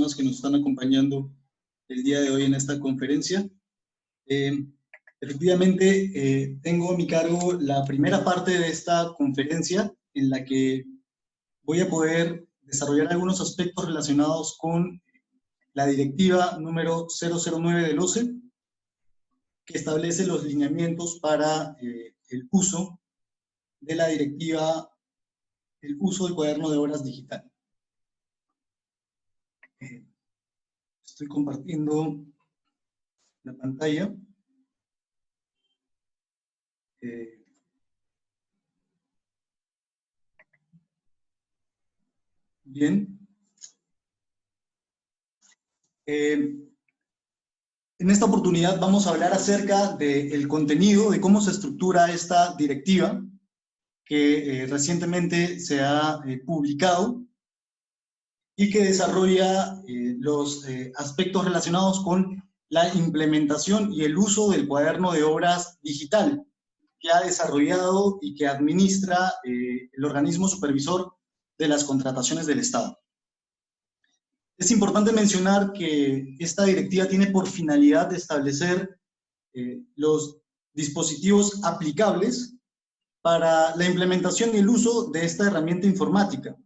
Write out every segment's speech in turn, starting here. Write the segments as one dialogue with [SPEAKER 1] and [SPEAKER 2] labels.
[SPEAKER 1] personas que nos están acompañando el día de hoy en esta conferencia. Efectivamente, tengo a mi cargo la primera parte de esta conferencia, en la que voy a poder desarrollar algunos aspectos relacionados con la directiva número 009 del OCE, que establece los lineamientos para el uso de la directiva, el uso del cuaderno de obras digital. Estoy compartiendo la pantalla. Bien. En esta oportunidad vamos a hablar acerca del contenido, de cómo se estructura esta directiva que recientemente se ha publicado y que desarrolla los aspectos relacionados con la implementación y el uso del cuaderno de obras digital que ha desarrollado y que administra el organismo supervisor de las contrataciones del Estado. Es importante mencionar que esta directiva tiene por finalidad de establecer los dispositivos aplicables para la implementación y el uso de esta herramienta informática,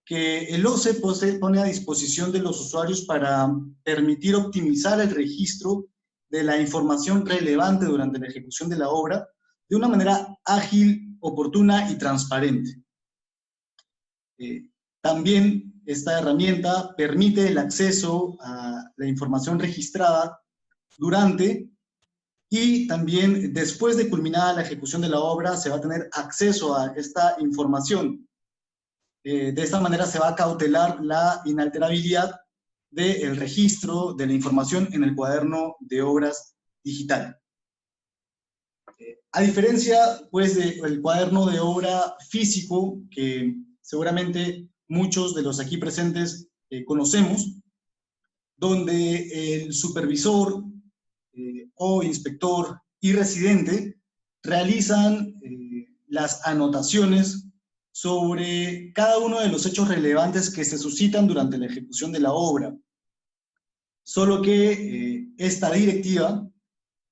[SPEAKER 1] que el OCE pone a disposición de los usuarios para permitir optimizar el registro de la información relevante durante la ejecución de la obra de una manera ágil, oportuna y transparente. También esta herramienta permite el acceso a la información registrada durante y también después de culminada la ejecución de la obra se va a tener acceso a esta información. De esta manera se va a cautelar la inalterabilidad del registro de la información en el cuaderno de obras digital. A diferencia, pues, del cuaderno de obra físico, que seguramente muchos de los aquí presentes conocemos, donde el supervisor o inspector y residente realizan las anotaciones sobre cada uno de los hechos relevantes que se suscitan durante la ejecución de la obra. Solo que esta directiva,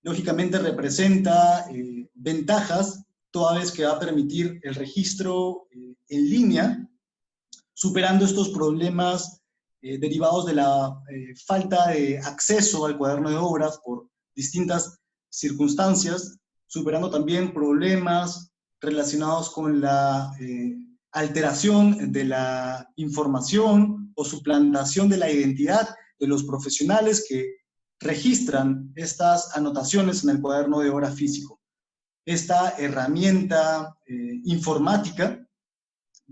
[SPEAKER 1] lógicamente, representa ventajas, toda vez que va a permitir el registro en línea, superando estos problemas derivados de la falta de acceso al cuaderno de obras por distintas circunstancias, superando también problemas relacionados con la alteración de la información o suplantación de la identidad de los profesionales que registran estas anotaciones en el cuaderno de obra físico. Esta herramienta informática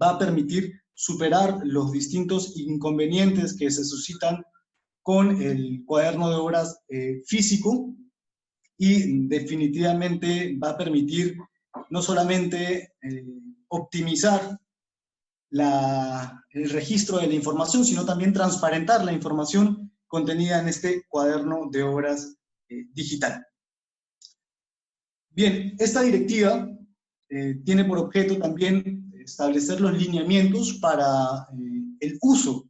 [SPEAKER 1] va a permitir superar los distintos inconvenientes que se suscitan con el cuaderno de obras físico y definitivamente va a permitir no solamente optimizar el registro de la información, sino también transparentar la información contenida en este cuaderno de obras digital. Bien, esta directiva tiene por objeto también establecer los lineamientos para el uso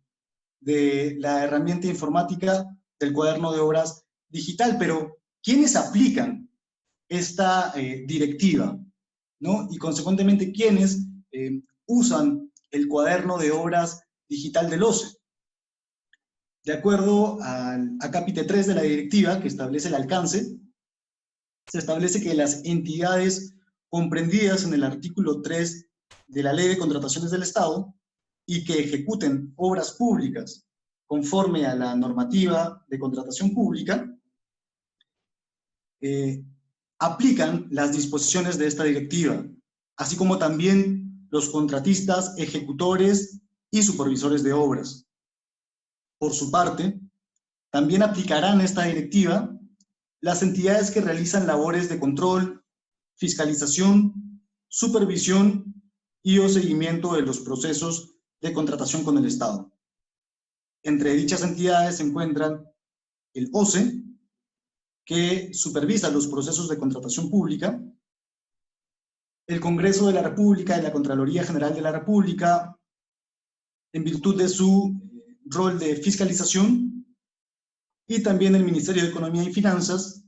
[SPEAKER 1] de la herramienta informática del cuaderno de obras digital, pero ¿quiénes aplican esta directiva, ¿no? Y consecuentemente, ¿quiénes usan el cuaderno de obras digital del OCE? De acuerdo al acápite 3 de la directiva, que establece el alcance, se establece que las entidades comprendidas en el artículo 3 de la Ley de Contrataciones del Estado y que ejecuten obras públicas conforme a la normativa de contratación pública, aplican las disposiciones de esta directiva, así como también los contratistas, ejecutores y supervisores de obras. Por su parte, también aplicarán esta directiva las entidades que realizan labores de control, fiscalización, supervisión y o seguimiento de los procesos de contratación con el Estado. Entre dichas entidades se encuentran el OCE, que supervisa los procesos de contratación pública, el Congreso de la República y la Contraloría General de la República, en virtud de su rol de fiscalización, y también el Ministerio de Economía y Finanzas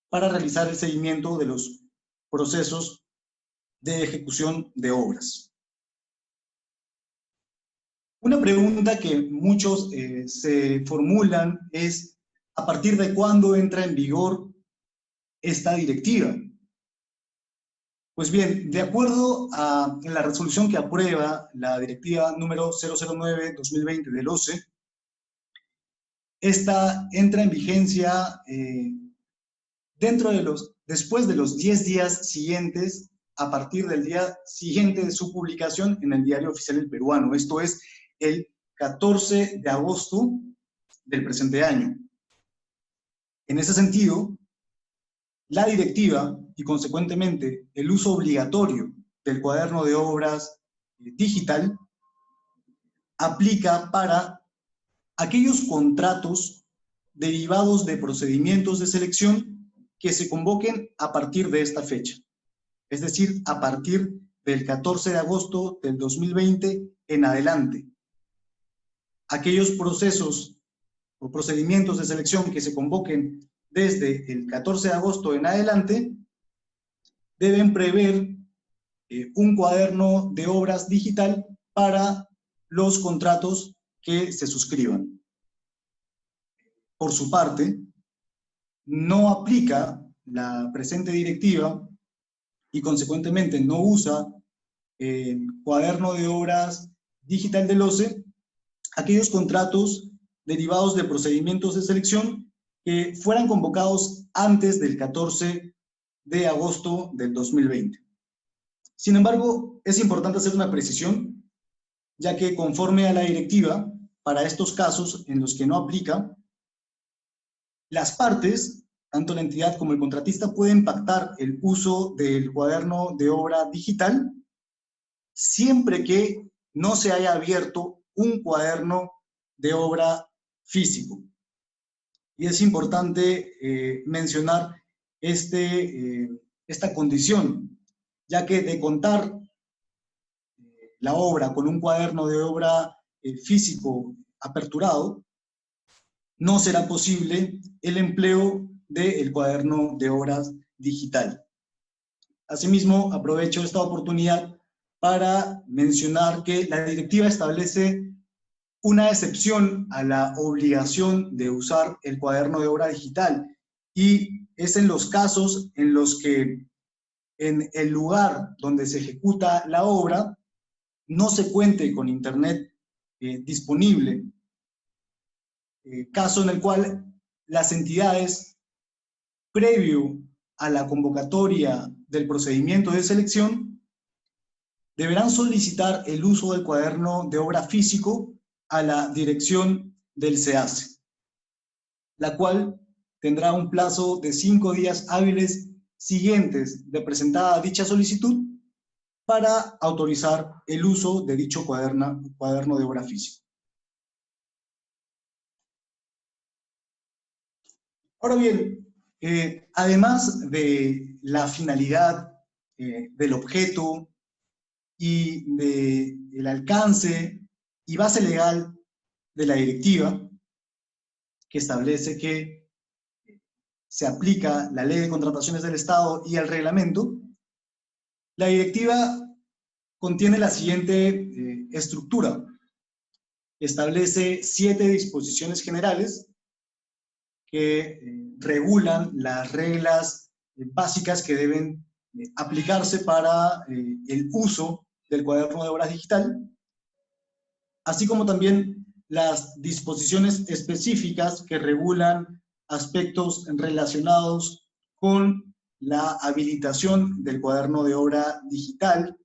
[SPEAKER 1] para realizar el seguimiento de los procesos de ejecución de obras. Una pregunta que muchos se formulan es: ¿a partir de cuándo entra en vigor esta directiva? Pues bien, de acuerdo a la resolución que aprueba la directiva número 009-2020 del OCE, esta entra en vigencia después de los 10 días siguientes, a partir del día siguiente de su publicación en el Diario Oficial del Peruano. Esto es el 14 de agosto del presente año. En ese sentido, la directiva y consecuentemente el uso obligatorio del cuaderno de obras digital aplica para aquellos contratos derivados de procedimientos de selección que se convoquen a partir de esta fecha, es decir, a partir del 14 de agosto del 2020 en adelante. Aquellos procesos o procedimientos de selección que se convoquen desde el 14 de agosto en adelante deben prever un cuaderno de obras digital para los contratos que se suscriban. Por su parte, no aplica la presente directiva y consecuentemente no usa el cuaderno de obras digital del OCE aquellos contratos derivados de procedimientos de selección que fueran convocados antes del 14 de agosto del 2020. Sin embargo, es importante hacer una precisión, ya que conforme a la directiva, para estos casos en los que no aplica, las partes, tanto la entidad como el contratista, pueden pactar el uso del cuaderno de obra digital siempre que no se haya abierto un cuaderno de obra físico. Y es importante mencionar esta condición, ya que de contar la obra con un cuaderno de obra físico aperturado, no será posible el empleo del cuaderno de obras digital. Asimismo, aprovecho esta oportunidad para mencionar que la directiva establece una excepción a la obligación de usar el cuaderno de obra digital, y es en los casos en los que en el lugar donde se ejecuta la obra no se cuente con internet disponible, caso en el cual las entidades, previo a la convocatoria del procedimiento de selección, deberán solicitar el uso del cuaderno de obra físico a la dirección del SEACE, la cual tendrá un plazo de 5 días hábiles siguientes de presentada dicha solicitud para autorizar el uso de dicho cuaderno de obra físico. Ahora bien, además de la finalidad del objeto y del alcance y base legal de la directiva, que establece que se aplica la Ley de Contrataciones del Estado y el reglamento, la directiva contiene la siguiente estructura. Establece 7 disposiciones generales que regulan las reglas básicas que deben aplicarse para el uso del cuaderno de obras digital, así como también las disposiciones específicas que regulan aspectos relacionados con la habilitación del cuaderno de obra digital,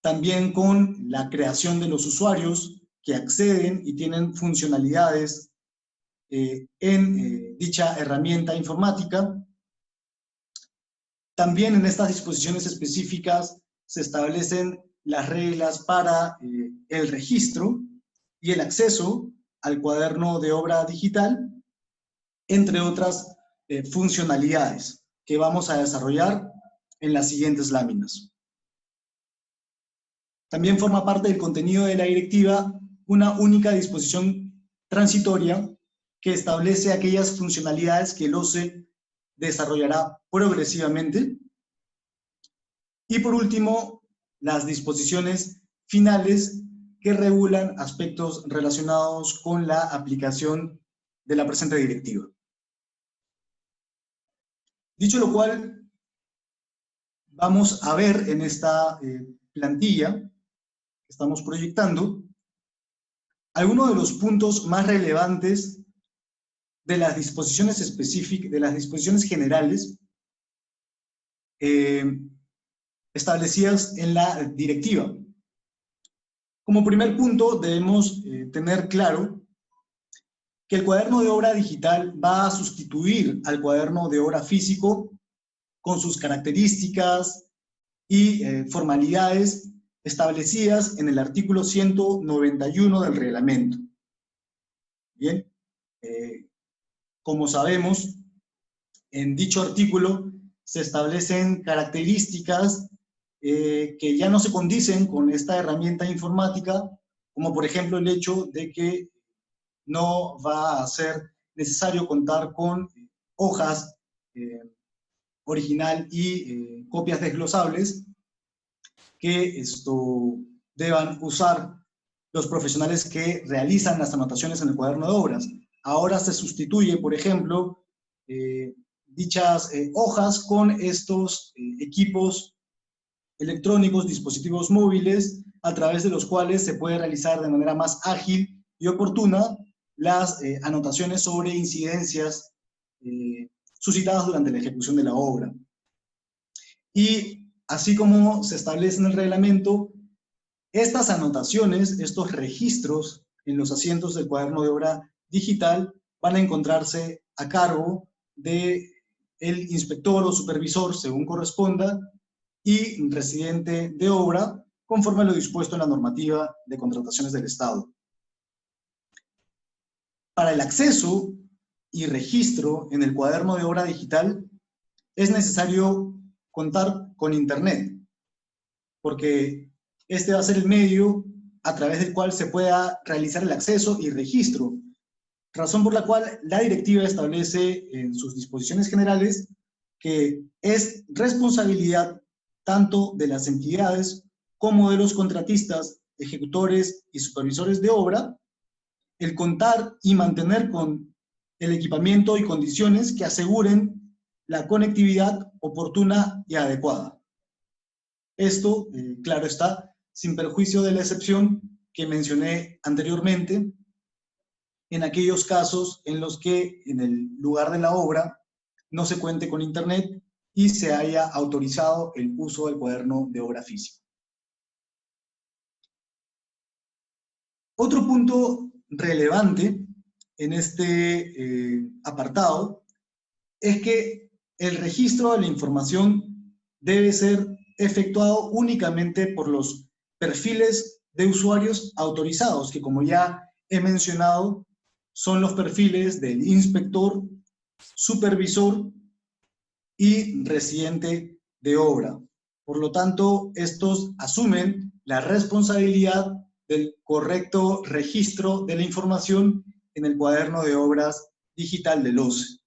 [SPEAKER 1] también con la creación de los usuarios que acceden y tienen funcionalidades en dicha herramienta informática. También en estas disposiciones específicas se establecen las reglas para el registro y el acceso al cuaderno de obra digital, entre otras funcionalidades que vamos a desarrollar en las siguientes láminas. También forma parte del contenido de la directiva una única disposición transitoria que establece aquellas funcionalidades que el OCE desarrollará progresivamente. Y por último, las disposiciones finales que regulan aspectos relacionados con la aplicación de la presente directiva. Dicho lo cual, vamos a ver en esta plantilla que estamos proyectando algunos de los puntos más relevantes de las disposiciones específicas, de las disposiciones generales establecidas en la directiva. Como primer punto, debemos tener claro que el cuaderno de obra digital va a sustituir al cuaderno de obra físico con sus características y formalidades establecidas en el artículo 191 del reglamento. Bien, como sabemos, en dicho artículo se establecen características que ya no se condicen con esta herramienta informática, como por ejemplo el hecho de que no va a ser necesario contar con hojas original y copias desglosables que deban usar los profesionales que realizan las anotaciones en el cuaderno de obras. Ahora se sustituye, por ejemplo, dichas hojas con estos equipos electrónicos, dispositivos móviles, a través de los cuales se puede realizar de manera más ágil y oportuna las anotaciones sobre incidencias suscitadas durante la ejecución de la obra. Y así como se establece en el reglamento, estas anotaciones, estos registros en los asientos del cuaderno de obra digital van a encontrarse a cargo del inspector o supervisor, según corresponda, y residente de obra, conforme a lo dispuesto en la normativa de contrataciones del Estado. Para el acceso y registro en el cuaderno de obra digital es necesario contar con Internet, porque este va a ser el medio a través del cual se pueda realizar el acceso y registro, razón por la cual la directiva establece en sus disposiciones generales que es responsabilidad tanto de las entidades como de los contratistas, ejecutores y supervisores de obra el contar y mantener con el equipamiento y condiciones que aseguren la conectividad oportuna y adecuada. Esto, claro está, sin perjuicio de la excepción que mencioné anteriormente, en aquellos casos en los que en el lugar de la obra no se cuente con Internet y se haya autorizado el uso del cuaderno de obra físico. Otro punto relevante en este apartado es que el registro de la información debe ser efectuado únicamente por los perfiles de usuarios autorizados, que como ya he mencionado, son los perfiles del inspector, supervisor y residente de obra. Por lo tanto, estos asumen la responsabilidad del correcto registro de la información en el cuaderno de obras digital del OCE.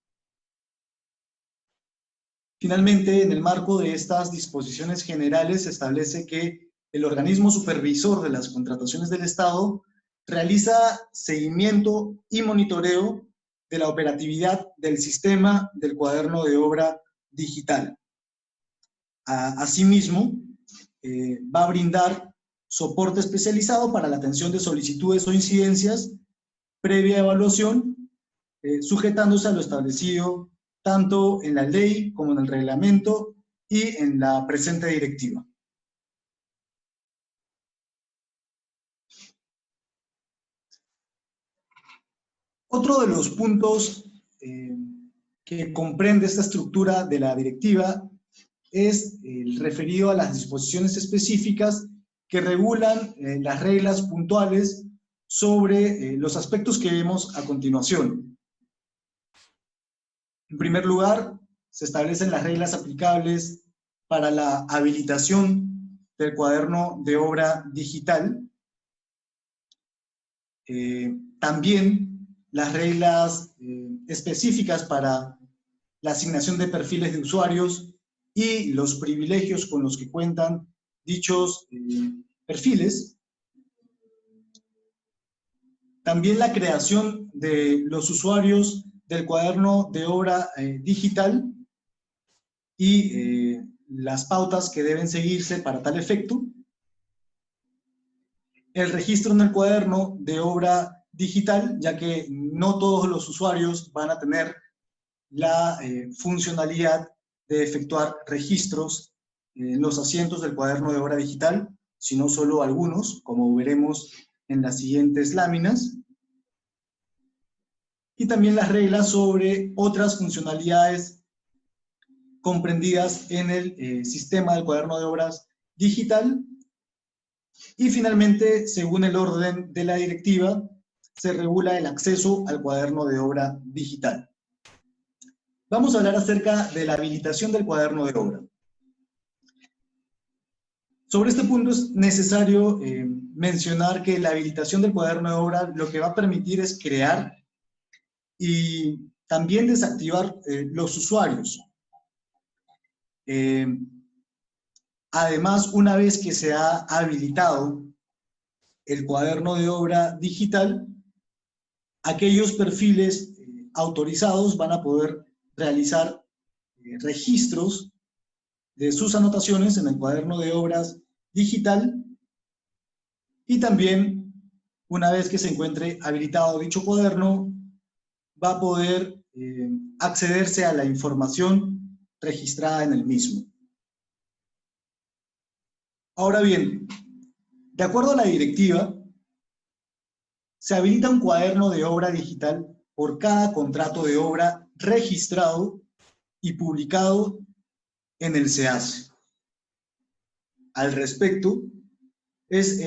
[SPEAKER 1] Finalmente, en el marco de estas disposiciones generales se establece que el organismo supervisor de las contrataciones del Estado realiza seguimiento y monitoreo de la operatividad del sistema del cuaderno de obra digital. Asimismo, va a brindar soporte especializado para la atención de solicitudes o incidencias previa evaluación, sujetándose a lo establecido tanto en la ley como en el reglamento y en la presente directiva. Otro de los puntos que comprende esta estructura de la directiva es el referido a las disposiciones específicas que regulan las reglas puntuales sobre los aspectos que vemos a continuación. En primer lugar, se establecen las reglas aplicables para la habilitación del cuaderno de obra digital. También las reglas específicas para la asignación de perfiles de usuarios y los privilegios con los que cuentan dichos perfiles. También la creación de los usuarios del cuaderno de obra digital y las pautas que deben seguirse para tal efecto. El registro en el cuaderno de obra digital, ya que no todos los usuarios van a tener la funcionalidad de efectuar registros en los asientos del cuaderno de obra digital, sino solo algunos, como veremos en las siguientes láminas. Y también las reglas sobre otras funcionalidades comprendidas en el sistema del cuaderno de obras digital. Y finalmente, según el orden de la directiva, se regula el acceso al cuaderno de obra digital. Vamos a hablar acerca de la habilitación del cuaderno de obra. Sobre este punto es necesario mencionar que la habilitación del cuaderno de obra lo que va a permitir es crear y también desactivar los usuarios. Además, una vez que se ha habilitado el cuaderno de obra digital, aquellos perfiles autorizados van a poder realizar registros de sus anotaciones en el cuaderno de obras digital, y también, una vez que se encuentre habilitado dicho cuaderno, va a poder accederse a la información registrada en el mismo. Ahora bien, de acuerdo a la directiva, se habilita un cuaderno de obra digital por cada contrato de obra registrado y publicado en el SEACE. Al respecto, es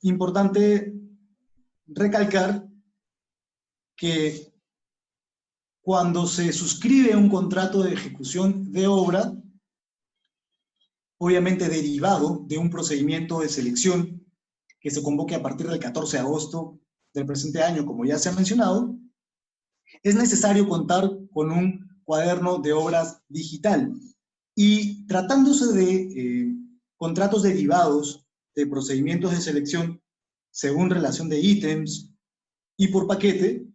[SPEAKER 1] importante recalcar que cuando se suscribe un contrato de ejecución de obra, obviamente derivado de un procedimiento de selección que se convoque a partir del 14 de agosto del presente año, como ya se ha mencionado, es necesario contar con un cuaderno de obras digital. Y tratándose de contratos derivados de procedimientos de selección según relación de ítems y por paquete,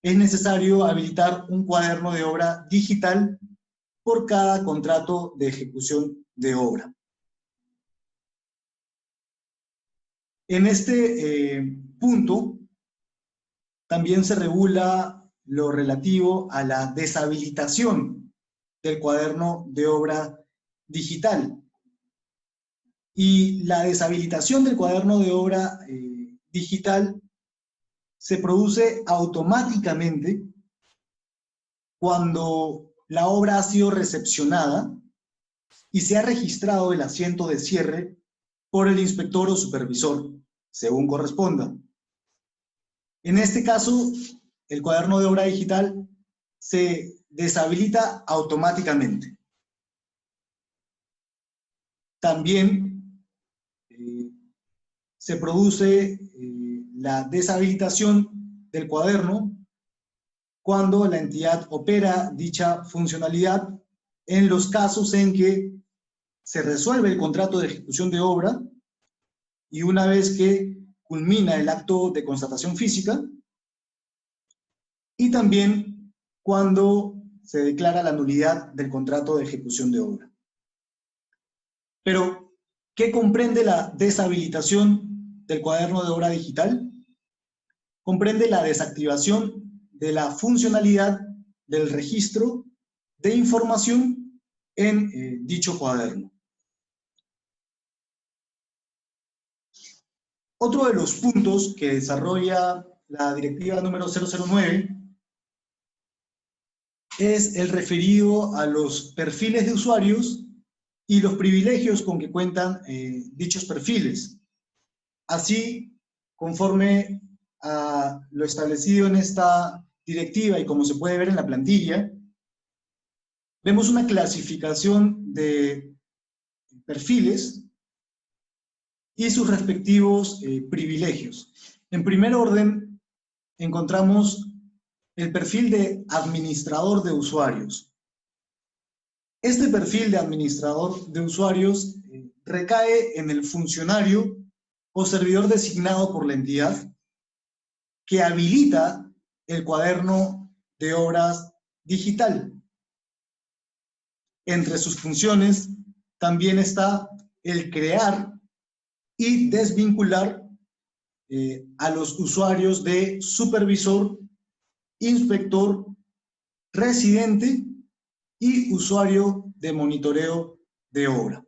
[SPEAKER 1] es necesario habilitar un cuaderno de obra digital por cada contrato de ejecución de obra. En este punto también se regula lo relativo a la deshabilitación del cuaderno de obra digital. Y la deshabilitación del cuaderno de obra digital se produce automáticamente cuando la obra ha sido recepcionada y se ha registrado el asiento de cierre por el inspector o supervisor, según corresponda. En este caso, el cuaderno de obra digital se deshabilita automáticamente. También se produce la deshabilitación del cuaderno cuando la entidad opera dicha funcionalidad en los casos en que se resuelve el contrato de ejecución de obra y una vez que culmina el acto de constatación física, y también cuando se declara la nulidad del contrato de ejecución de obra. Pero, ¿qué comprende la deshabilitación del cuaderno de obra digital? Comprende la desactivación de la funcionalidad del registro de información en dicho cuaderno. Otro de los puntos que desarrolla la directiva número 009 es el referido a los perfiles de usuarios y los privilegios con que cuentan dichos perfiles. Así, conforme a lo establecido en esta directiva y como se puede ver en la plantilla, vemos una clasificación de perfiles y sus respectivos privilegios. En primer orden, encontramos el perfil de administrador de usuarios. Este perfil de administrador de usuarios recae en el funcionario o servidor designado por la entidad que habilita el cuaderno de obras digital. Entre sus funciones también está el crear y desvincular a los usuarios de supervisor, inspector, residente y usuario de monitoreo de obra.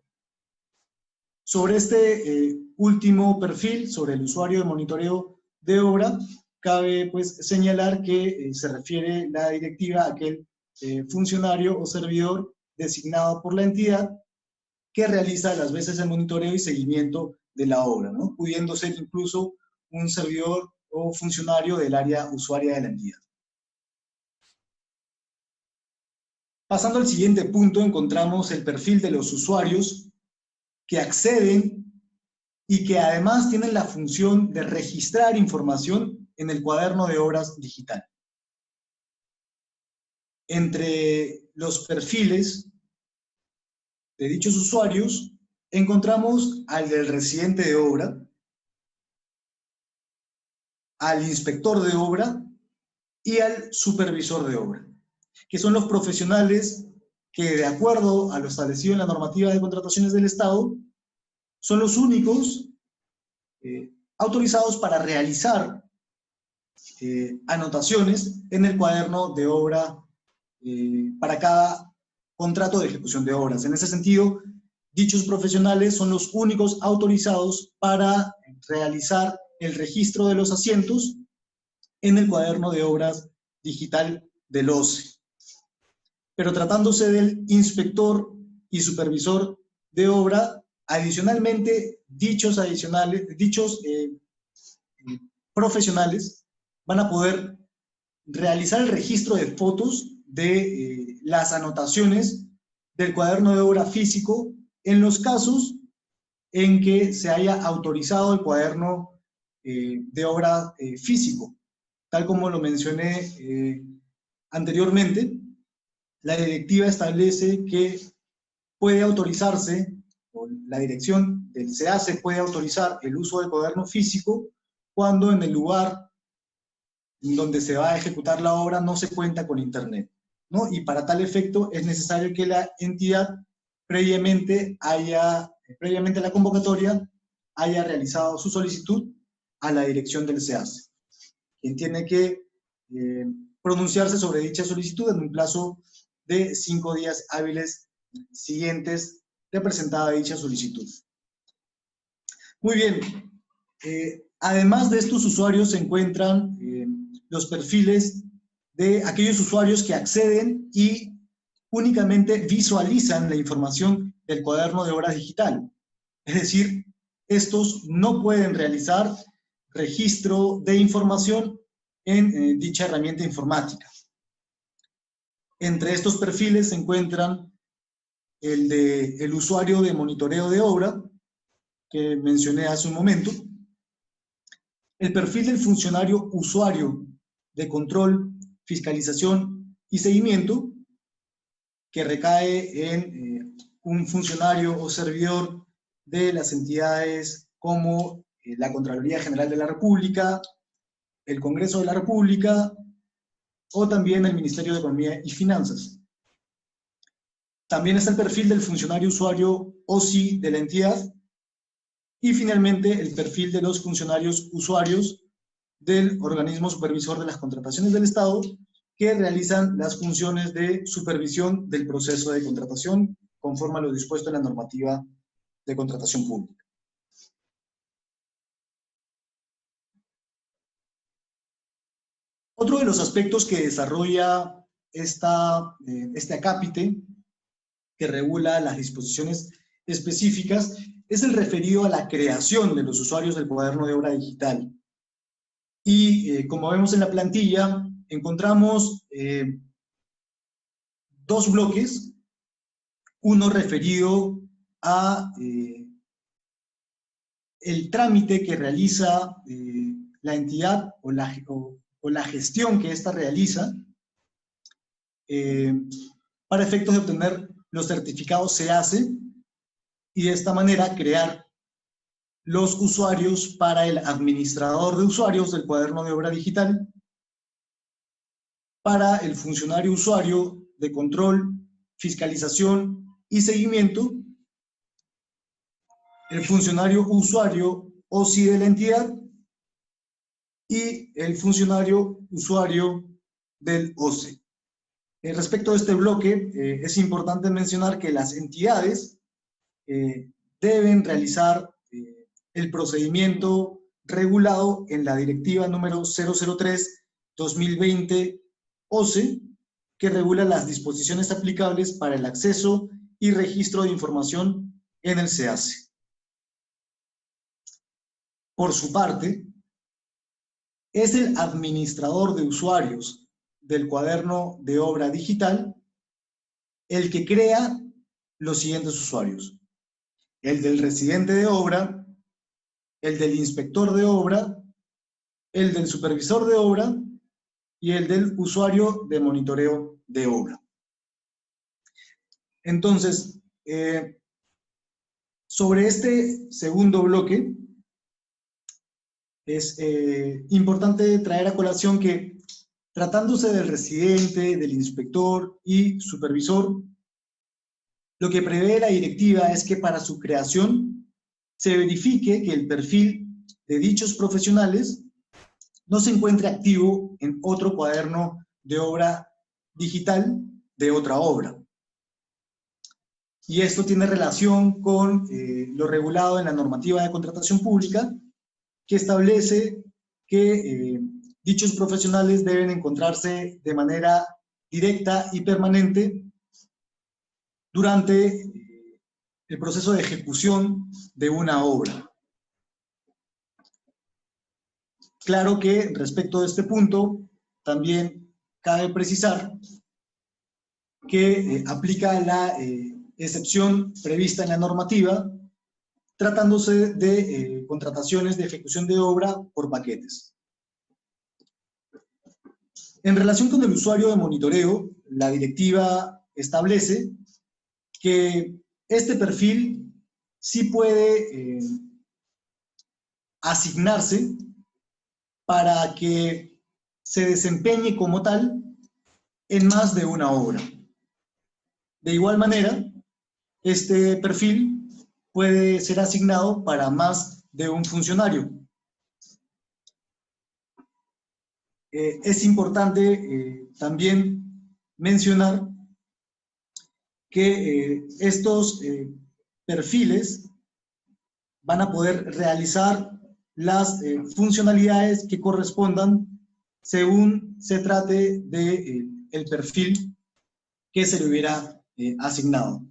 [SPEAKER 1] Sobre este último perfil, sobre el usuario de monitoreo de obra, cabe pues señalar que se refiere la directiva a aquel funcionario o servidor designado por la entidad que realiza las veces el monitoreo y seguimiento de la obra, ¿no? Pudiendo ser incluso un servidor o funcionario del área usuaria de la entidad. Pasando al siguiente punto, encontramos el perfil de los usuarios que acceden y que además tienen la función de registrar información en el cuaderno de obras digital. Entre los perfiles de dichos usuarios, encontramos al del residente de obra, al inspector de obra y al supervisor de obra, que son los profesionales que, de acuerdo a lo establecido en la normativa de contrataciones del Estado, son los únicos autorizados para realizar anotaciones en el cuaderno de obra para cada contrato de ejecución de obras. En ese sentido, dichos profesionales son los únicos autorizados para realizar el registro de los asientos en el cuaderno de obras digital del OCE. Pero tratándose del inspector y supervisor de obra, adicionalmente, dichos profesionales van a poder realizar el registro de fotos de las anotaciones del cuaderno de obra físico en los casos en que se haya autorizado el cuaderno de obra físico. Tal como lo mencioné anteriormente, la directiva establece que puede autorizarse, o la dirección del SEACE puede autorizar el uso del cuaderno físico cuando en el lugar donde se va a ejecutar la obra no se cuenta con internet, ¿no? Y para tal efecto es necesario que la entidad previamente a la convocatoria haya realizado su solicitud a la dirección del SEACE, quien tiene que pronunciarse sobre dicha solicitud en un plazo de 5 días hábiles siguientes de presentada dicha solicitud. Muy bien. Además de estos usuarios se encuentran los perfiles de aquellos usuarios que acceden y únicamente visualizan la información del cuaderno de obra digital. Es decir, estos no pueden realizar registro de información en dicha herramienta informática. Entre estos perfiles se encuentran el usuario de monitoreo de obra, que mencioné hace un momento, el perfil del funcionario usuario de control, fiscalización y seguimiento, que recae en un funcionario o servidor de las entidades como la Contraloría General de la República, el Congreso de la República o también el Ministerio de Economía y Finanzas. También está el perfil del funcionario usuario OSI de la entidad, y finalmente el perfil de los funcionarios usuarios del organismo supervisor de las contrataciones del Estado, que realizan las funciones de supervisión del proceso de contratación conforme a lo dispuesto en la normativa de contratación pública. Otro de los aspectos que desarrolla este acápite, que regula las disposiciones específicas, es el referido a la creación de los usuarios del cuaderno de obra digital. Y como vemos en la plantilla, encontramos dos bloques, uno referido a el trámite que realiza la entidad o la gestión que ésta realiza para efectos de obtener los certificados SEACE y de esta manera crear los usuarios para el administrador de usuarios del cuaderno de obra digital, para el funcionario usuario de control, fiscalización y seguimiento, el funcionario usuario OSI de la entidad y el funcionario usuario del OCE. Respecto a este bloque, es importante mencionar que las entidades deben realizar el procedimiento regulado en la directiva número 003/2020 OCE, que regula las disposiciones aplicables para el acceso y registro de información en el SEACE. Por su parte, es el administrador de usuarios del cuaderno de obra digital el que crea los siguientes usuarios: el del residente de obra, el del inspector de obra, el del supervisor de obra y el del usuario de monitoreo de obra. Entonces, sobre este segundo bloque, es importante traer a colación que, tratándose del residente, del inspector y supervisor, lo que prevé la directiva es que para su creación se verifique que el perfil de dichos profesionales no se encuentre activo en otro cuaderno de obra digital de otra obra. Y esto tiene relación con lo regulado en la normativa de contratación pública, que establece que dichos profesionales deben encontrarse de manera directa y permanente durante el proceso de ejecución de una obra. Claro que respecto de este punto, también cabe precisar que aplica la excepción prevista en la normativa, tratándose de contrataciones de ejecución de obra por paquetes. En relación con el usuario de monitoreo, la directiva establece que este perfil sí puede asignarse para que se desempeñe como tal en más de una obra. De igual manera, este perfil puede ser asignado para más de un funcionario. Es importante también mencionar que estos perfiles van a poder realizar las funcionalidades que correspondan según se trate del perfil que se le hubiera asignado.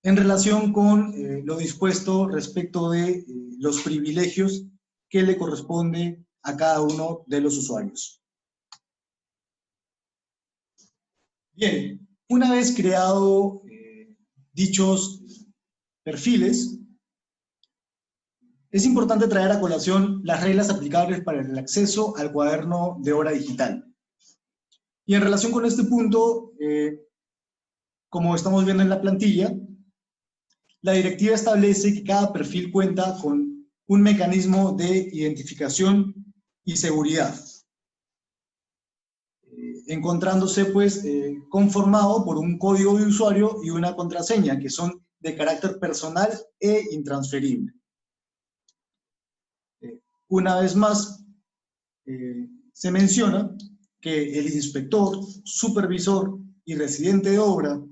[SPEAKER 1] En relación con lo dispuesto respecto de los privilegios que le corresponde a cada uno de los usuarios. Bien, una vez creado dichos perfiles, es importante traer a colación las reglas aplicables para el acceso al cuaderno de obra digital. Y en relación con este punto, como estamos viendo en la plantilla, la directiva establece que cada perfil cuenta con un mecanismo de identificación y seguridad, encontrándose pues conformado por un código de usuario y una contraseña que son de carácter personal e intransferible. Una vez más, se menciona que el inspector, supervisor y residente de obra,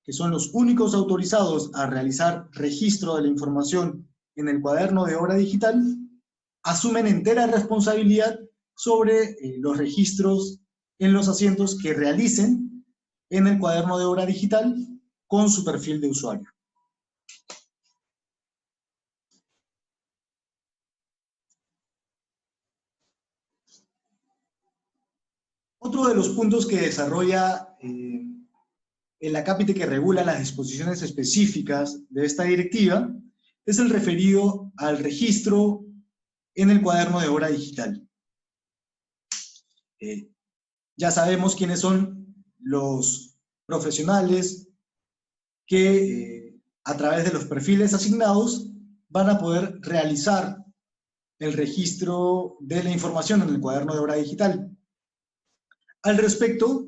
[SPEAKER 1] que son los únicos autorizados a realizar registro de la información en el cuaderno de obra digital, asumen entera responsabilidad sobre los registros en los asientos que realicen en el cuaderno de obra digital con su perfil de usuario. Otro de los puntos que desarrolla el acápite que regula las disposiciones específicas de esta directiva es el referido al registro en el cuaderno de obra digital. Ya sabemos quiénes son los profesionales que a través de los perfiles asignados van a poder realizar el registro de la información en el cuaderno de obra digital. Al respecto,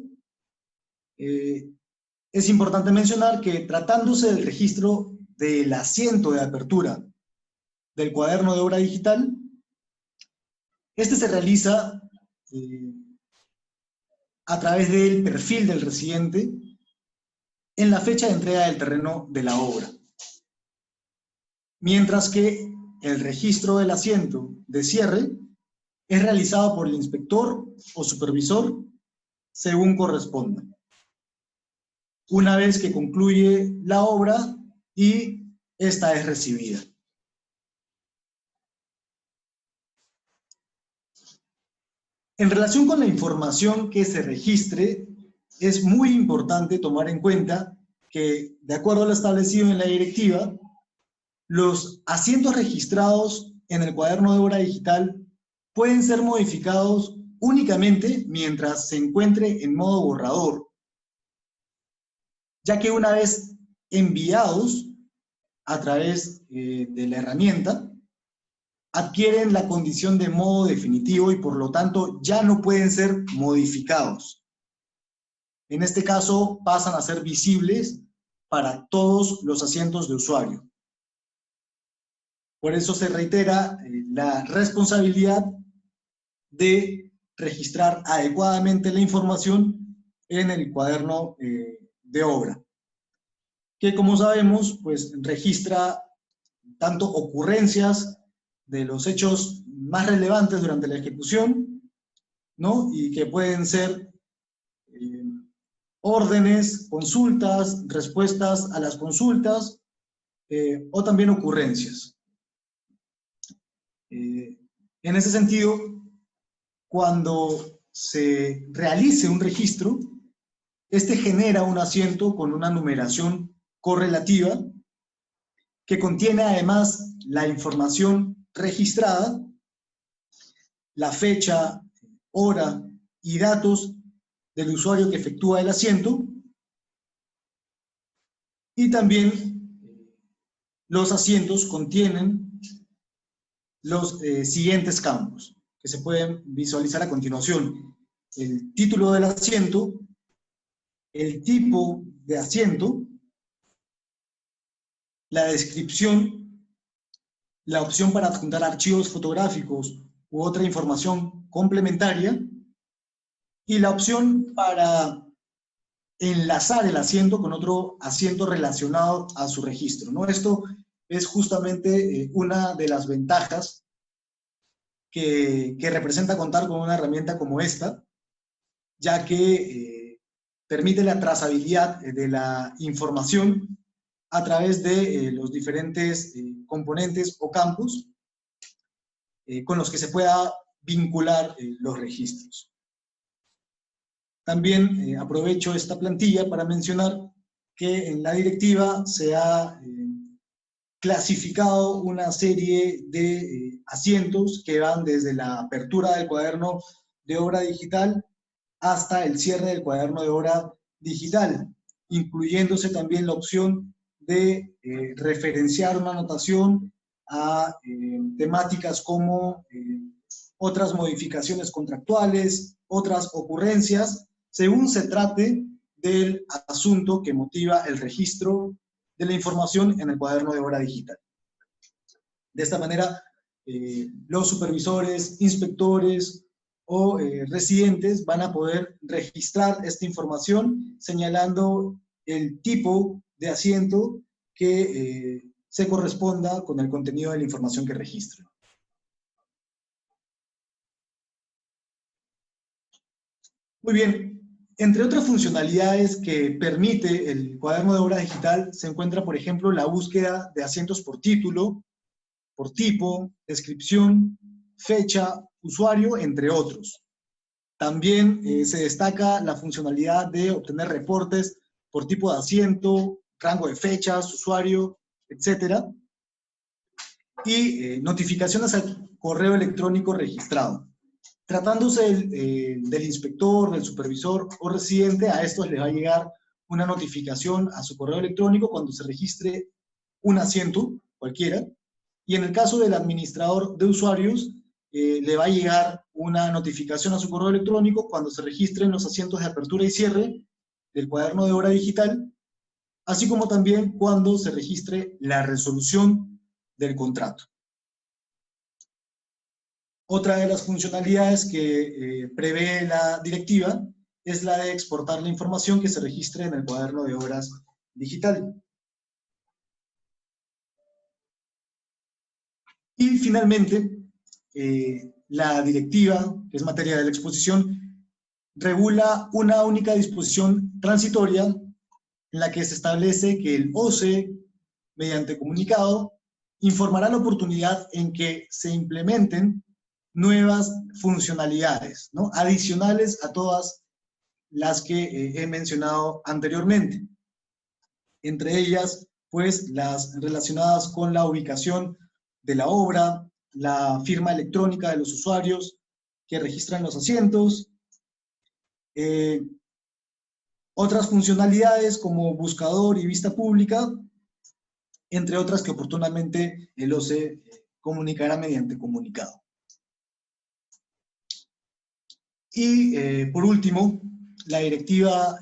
[SPEAKER 1] es importante mencionar que tratándose del registro del asiento de apertura del cuaderno de obra digital, este se realiza a través del perfil del residente en la fecha de entrega del terreno de la obra. Mientras que el registro del asiento de cierre es realizado por el inspector o supervisor según corresponda, una vez que concluye la obra y esta es recibida. En relación con la información que se registre, es muy importante tomar en cuenta que, de acuerdo a lo establecido en la directiva, los asientos registrados en el cuaderno de obra digital pueden ser modificados únicamente mientras se encuentre en modo borrador, ya que una vez enviados a través de la herramienta, adquieren la condición de modo definitivo y por lo tanto ya no pueden ser modificados. En este caso pasan a ser visibles para todos los asientos de usuario. Por eso se reitera la responsabilidad de registrar adecuadamente la información en el cuaderno de obra, que como sabemos, pues registra tanto ocurrencias de los hechos más relevantes durante la ejecución, ¿no? Y que pueden ser órdenes, consultas, respuestas a las consultas, o también ocurrencias. En ese sentido, cuando se realice un registro, este genera un asiento con una numeración correlativa que contiene además la información registrada, la fecha, hora y datos del usuario que efectúa el asiento, y también los asientos contienen los siguientes campos que se pueden visualizar a continuación: el título del asiento, el tipo de asiento, la descripción, la opción para adjuntar archivos fotográficos u otra información complementaria, y la opción para enlazar el asiento con otro asiento relacionado a su registro, ¿no? Esto es justamente una de las ventajas que representa contar con una herramienta como esta, ya que permite la trazabilidad de la información a través de los diferentes componentes o campos con los que se pueda vincular los registros. También aprovecho esta plantilla para mencionar que en la directiva se ha clasificado una serie de asientos que van desde la apertura del cuaderno de obra digital hasta el cierre del cuaderno de obra digital, incluyéndose también la opción de referenciar una anotación a temáticas como otras modificaciones contractuales, otras ocurrencias, según se trate del asunto que motiva el registro de la información en el cuaderno de obra digital. De esta manera, los supervisores, inspectores o residentes van a poder registrar esta información señalando el tipo de asiento que se corresponda con el contenido de la información que registren. Muy bien. Entre otras funcionalidades que permite el cuaderno de obra digital se encuentra, por ejemplo, la búsqueda de asientos por título, por tipo, descripción, fecha, usuario, entre otros. También se destaca la funcionalidad de obtener reportes por tipo de asiento, rango de fechas, usuario, etc. Y notificaciones correo electrónico registrado. Tratándose del inspector, del supervisor o residente, a estos les va a llegar una notificación a su correo electrónico cuando se registre un asiento, cualquiera, y en el caso del administrador de usuarios, le va a llegar una notificación a su correo electrónico cuando se registren los asientos de apertura y cierre del cuaderno de obra digital, así como también cuando se registre la resolución del contrato. Otra de las funcionalidades que prevé la directiva es la de exportar la información que se registre en el cuaderno de obras digital. Y finalmente, la directiva, que es materia de la exposición, regula una única disposición transitoria en la que se establece que el OCE, mediante comunicado, informará la oportunidad en que se implementen nuevas funcionalidades, ¿no?, adicionales a todas las que he mencionado anteriormente. Entre ellas, pues, las relacionadas con la ubicación de la obra, la firma electrónica de los usuarios que registran los asientos, otras funcionalidades como buscador y vista pública, entre otras que oportunamente el OCE comunicará mediante comunicado. Y por último, la directiva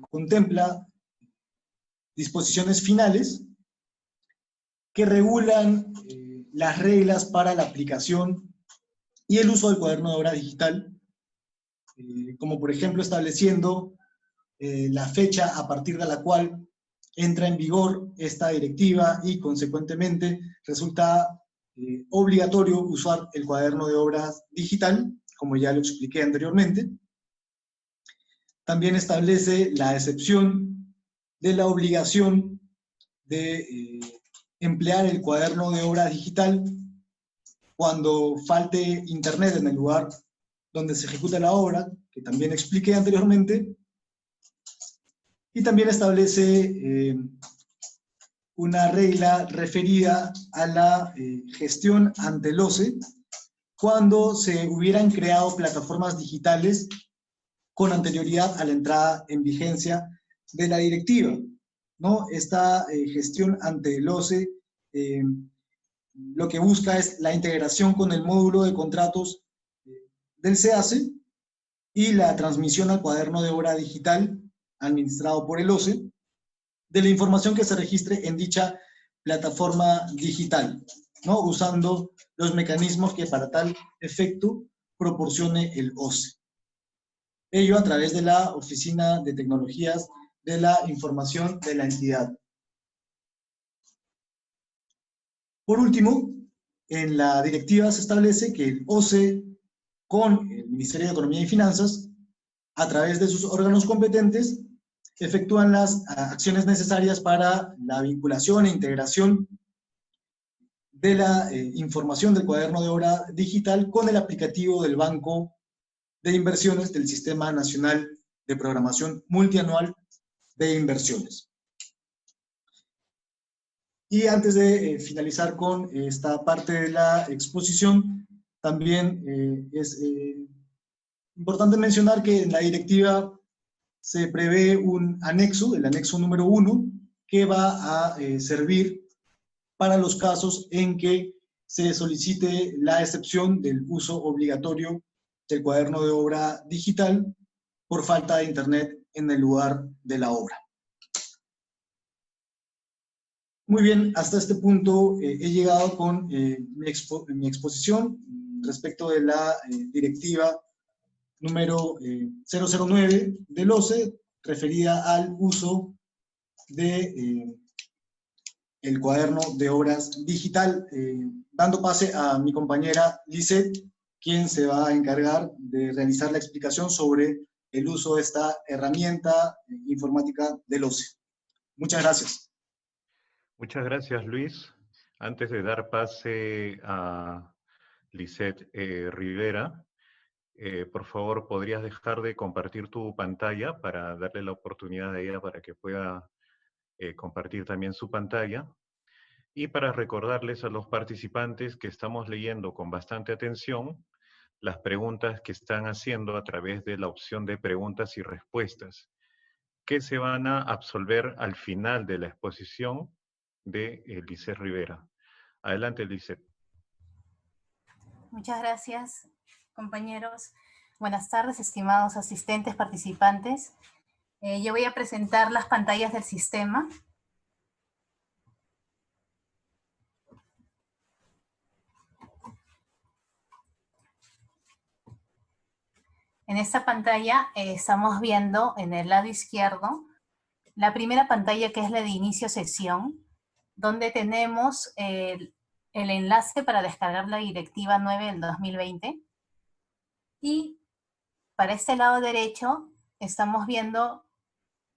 [SPEAKER 1] contempla disposiciones finales que regulan las reglas para la aplicación y el uso del cuaderno de obra digital, como por ejemplo estableciendo la fecha a partir de la cual entra en vigor esta directiva y consecuentemente resulta obligatorio usar el cuaderno de obras digital, como ya lo expliqué anteriormente. También establece la excepción de la obligación de emplear el cuaderno de obra digital cuando falte internet en el lugar donde se ejecuta la obra, que también expliqué anteriormente. Y también establece una regla referida a la gestión ante el OCE cuando se hubieran creado plataformas digitales con anterioridad a la entrada en vigencia de la directiva, ¿no? Esta gestión ante el OCE lo que busca es la integración con el módulo de contratos del SEACE y la transmisión al cuaderno de obra digital administrado por el OCE de la información que se registre en dicha plataforma digital, ¿no?, usando los mecanismos que para tal efecto proporcione el OCE. Ello a través de la Oficina de Tecnologías de la Información de la entidad. Por último, en la directiva se establece que el OCE con el Ministerio de Economía y Finanzas, a través de sus órganos competentes, efectúan las acciones necesarias para la vinculación e integración de la información del cuaderno de obra digital con el aplicativo del Banco de Inversiones del Sistema Nacional de Programación Multianual de Inversiones. Y antes de finalizar con esta parte de la exposición, también es importante mencionar que en la directiva se prevé un anexo, el anexo número 1, que va a servir para los casos en que se solicite la excepción del uso obligatorio del cuaderno de obra digital por falta de internet en el lugar de la obra. Muy bien, hasta este punto he llegado con mi exposición respecto de la directiva número 009 del OCE, referida al uso de el cuaderno de obras digital, dando pase a mi compañera Lisette, quien se va a encargar de realizar la explicación sobre el uso de esta herramienta informática del OCE. Muchas gracias.
[SPEAKER 2] Muchas gracias, Luis. Antes de dar pase a Lisette Rivera, por favor, ¿podrías dejar de compartir tu pantalla para darle la oportunidad a ella para que pueda compartir también su pantalla? Y para recordarles a los participantes que estamos leyendo con bastante atención las preguntas que están haciendo a través de la opción de preguntas y respuestas, que se van a absolver al final de la exposición de Lisset Rivera. Adelante, Lisset.
[SPEAKER 3] Muchas gracias, compañeros. Buenas tardes, estimados asistentes, participantes. Yo voy a presentar las pantallas del sistema. En esta pantalla estamos viendo en el lado izquierdo la primera pantalla, que es la de inicio sesión, donde tenemos el enlace para descargar la Directiva 9 del 2020. Y para este lado derecho estamos viendo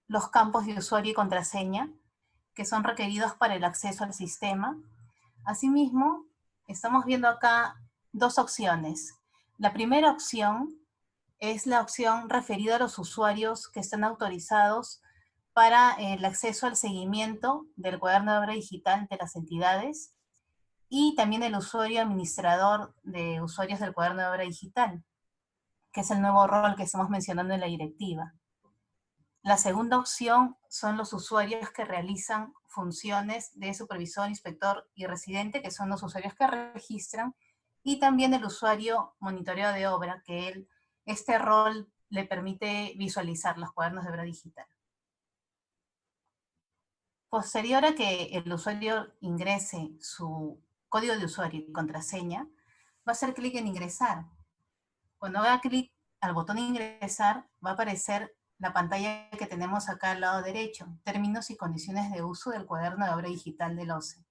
[SPEAKER 3] los campos de usuario y contraseña que son requeridos para el acceso al sistema. Asimismo, estamos viendo acá dos opciones. La primera opción es la opción referida a los usuarios que están autorizados para el acceso al seguimiento del cuaderno de obra digital de las entidades y también el usuario administrador de usuarios del cuaderno de obra digital, que es el nuevo rol que estamos mencionando en la directiva. La segunda opción son los usuarios que realizan funciones de supervisor, inspector y residente, que son los usuarios que registran, y también el usuario monitoreo de obra, que este rol le permite visualizar los cuadernos de obra digital. Posterior a que el usuario ingrese su código de usuario y contraseña, va a hacer clic en ingresar. Cuando haga clic al botón ingresar, va a aparecer la pantalla que tenemos acá al lado derecho, términos y condiciones de uso del cuaderno de obra digital del OCE,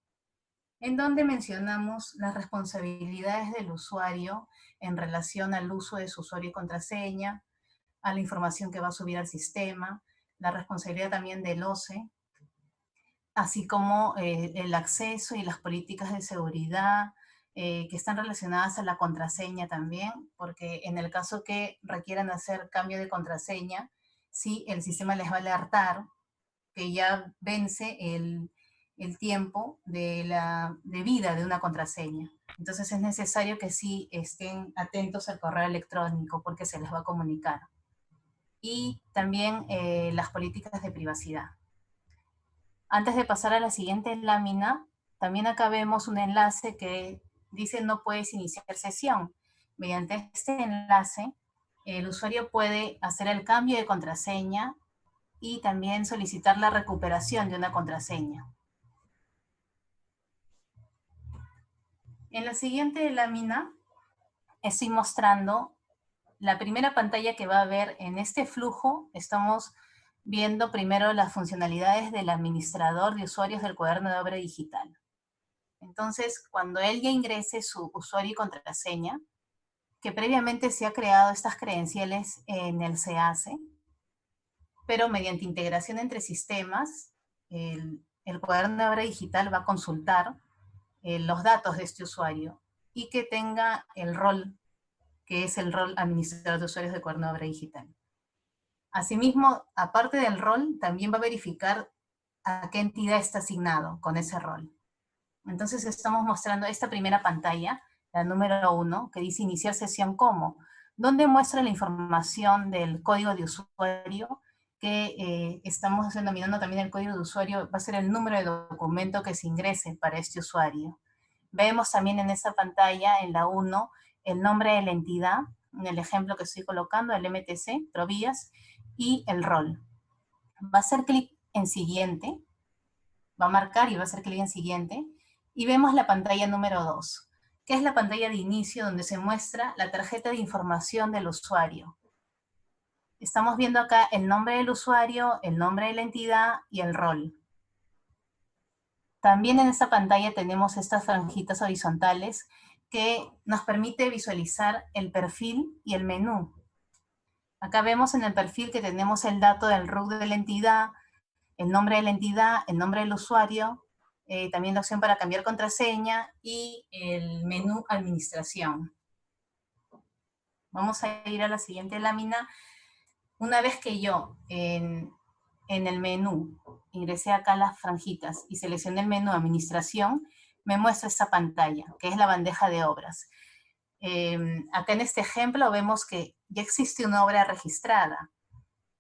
[SPEAKER 3] en donde mencionamos las responsabilidades del usuario en relación al uso de su usuario y contraseña, a la información que va a subir al sistema, la responsabilidad también del OCE, así como el acceso y las políticas de seguridad que están relacionadas a la contraseña también, porque en el caso que requieran hacer cambio de contraseña, sí, el sistema les va a alertar que ya vence el tiempo de vida de una contraseña. Entonces es necesario que sí estén atentos al correo electrónico porque se les va a comunicar. Y también las políticas de privacidad. Antes de pasar a la siguiente lámina, también acá vemos un enlace que dice no puedes iniciar sesión. Mediante este enlace, el usuario puede hacer el cambio de contraseña y también solicitar la recuperación de una contraseña. En la siguiente lámina estoy mostrando la primera pantalla que va a ver en este flujo. Estamos viendo primero las funcionalidades del administrador de usuarios del cuaderno de obra digital. Entonces, cuando él ya ingrese su usuario y contraseña, que previamente se ha creado estas credenciales en el SEACE, pero mediante integración entre sistemas, el cuaderno de obra digital va a consultar los datos de este usuario y que tenga el rol, que es el rol administrador de usuarios del cuaderno de obra digital. Asimismo, aparte del rol, también va a verificar a qué entidad está asignado con ese rol. Entonces estamos mostrando esta primera pantalla, la número 1, que dice iniciar sesión como, donde muestra la información del código de usuario, que estamos denominando también el código de usuario, va a ser el número de documento que se ingrese para este usuario. Vemos también en esta pantalla, en la 1, el nombre de la entidad, en el ejemplo que estoy colocando, el MTC, Provías, y el rol. Va a hacer clic en siguiente, va a marcar y va a hacer clic en siguiente, y vemos la pantalla número 2, que es la pantalla de inicio donde se muestra la tarjeta de información del usuario. Estamos viendo acá el nombre del usuario, el nombre de la entidad y el rol. También en esta pantalla tenemos estas franjitas horizontales que nos permite visualizar el perfil y el menú. Acá vemos en el perfil que tenemos el dato del RUC de la entidad, el nombre de la entidad, el nombre del usuario, también la opción para cambiar contraseña y el menú administración. Vamos a ir a la siguiente lámina. Una vez que yo en el menú, ingresé acá a las franjitas y seleccioné el menú Administración, me muestra esta pantalla, que es la bandeja de obras. Acá en este ejemplo vemos que ya existe una obra registrada.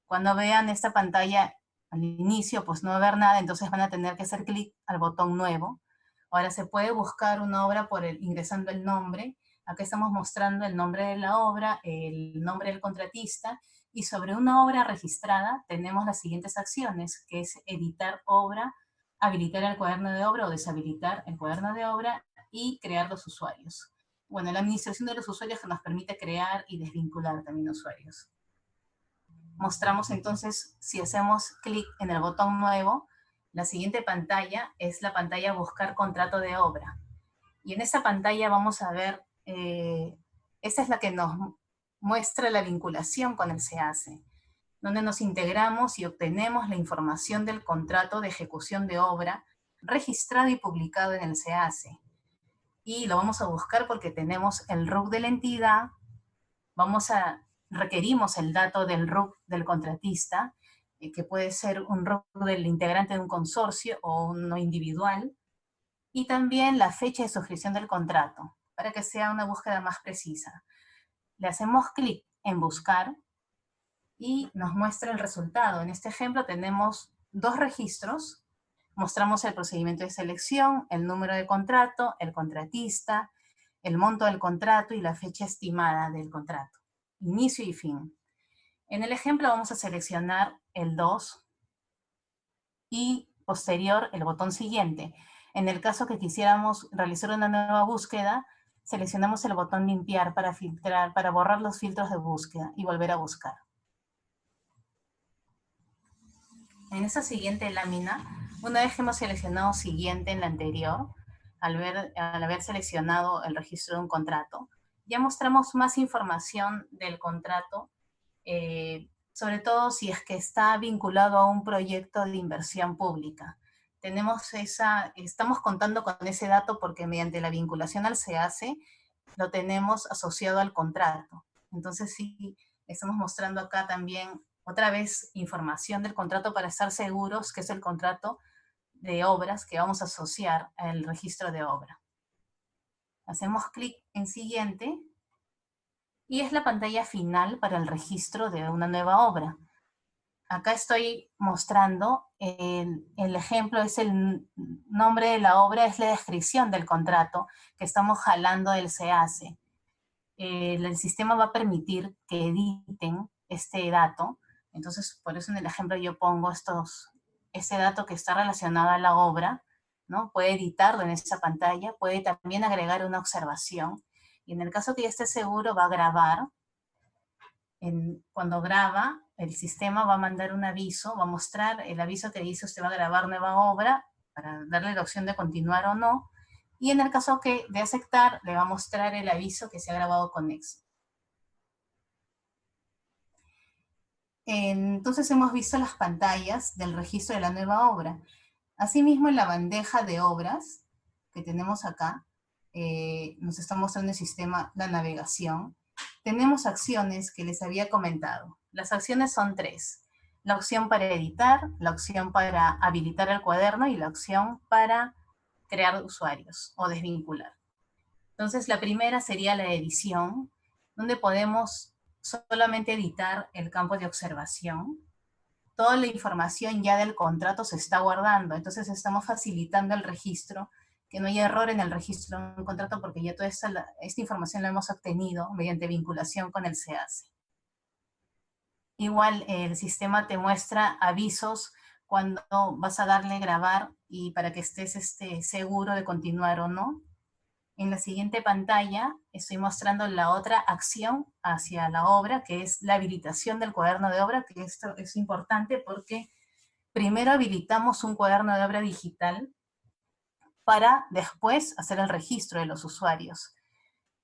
[SPEAKER 3] Cuando vean esta pantalla al inicio, pues no va a haber nada, entonces van a tener que hacer clic al botón nuevo. Ahora se puede buscar una obra ingresando el nombre. Acá estamos mostrando el nombre de la obra, el nombre del contratista, y sobre una obra registrada tenemos las siguientes acciones, que es editar obra, habilitar el cuaderno de obra o deshabilitar el cuaderno de obra y crear los usuarios. Bueno, la administración de los usuarios que nos permite crear y desvincular también usuarios. Mostramos entonces, si hacemos clic en el botón nuevo, la siguiente pantalla es la pantalla Buscar contrato de obra. Y en esta pantalla vamos a ver, esta es la que nos muestra la vinculación con el SEACE, donde nos integramos y obtenemos la información del contrato de ejecución de obra registrado y publicado en el SEACE. Y lo vamos a buscar porque tenemos el RUC de la entidad, requerimos el dato del RUC del contratista, que puede ser un RUC del integrante de un consorcio o uno individual, y también la fecha de suscripción del contrato, para que sea una búsqueda más precisa. Le hacemos clic en buscar y nos muestra el resultado. En este ejemplo tenemos 2 registros. Mostramos el procedimiento de selección, el número de contrato, el contratista, el monto del contrato y la fecha estimada del contrato. Inicio y fin. En el ejemplo vamos a seleccionar el 2 y posterior el botón siguiente. En el caso que quisiéramos realizar una nueva búsqueda, seleccionamos el botón limpiar para filtrar, para borrar los filtros de búsqueda y volver a buscar. En esa siguiente lámina, una vez que hemos seleccionado siguiente en la anterior, al haber seleccionado el registro de un contrato, ya mostramos más información del contrato, sobre todo si es que está vinculado a un proyecto de inversión pública. Estamos contando con ese dato porque mediante la vinculación al SEACE lo tenemos asociado al contrato. Entonces sí, estamos mostrando acá también otra vez información del contrato para estar seguros que es el contrato de obras que vamos a asociar al registro de obra. Hacemos clic en siguiente y es la pantalla final para el registro de una nueva obra. Acá estoy mostrando, el ejemplo es el nombre de la obra, es la descripción del contrato que estamos jalando del SEACE. El sistema va a permitir que editen este dato, entonces por eso en el ejemplo yo pongo ese dato que está relacionado a la obra, ¿no? Puede editarlo en esa pantalla, puede también agregar una observación, y en el caso que ya esté seguro va a grabar. Cuando graba, el sistema va a mandar un aviso, va a mostrar el aviso que dice usted va a grabar nueva obra, para darle la opción de continuar o no, y en el caso de aceptar, le va a mostrar el aviso que se ha grabado con éxito. Entonces hemos visto las pantallas del registro de la nueva obra. Asimismo, en la bandeja de obras que tenemos acá, nos está mostrando el sistema la navegación. Tenemos acciones que les había comentado. Las acciones son 3. La opción para editar, la opción para habilitar el cuaderno y la opción para crear usuarios o desvincular. Entonces, la primera sería la edición, donde podemos solamente editar el campo de observación. Toda la información ya del contrato se está guardando, entonces estamos facilitando el registro, que no haya error en el registro de un contrato porque ya toda esta información la hemos obtenido mediante vinculación con el SEACE. Igual el sistema te muestra avisos cuando vas a darle grabar y para que estés seguro de continuar o no. En la siguiente pantalla estoy mostrando la otra acción hacia la obra, que es la habilitación del cuaderno de obra, que esto es importante porque primero habilitamos un cuaderno de obra digital para después hacer el registro de los usuarios.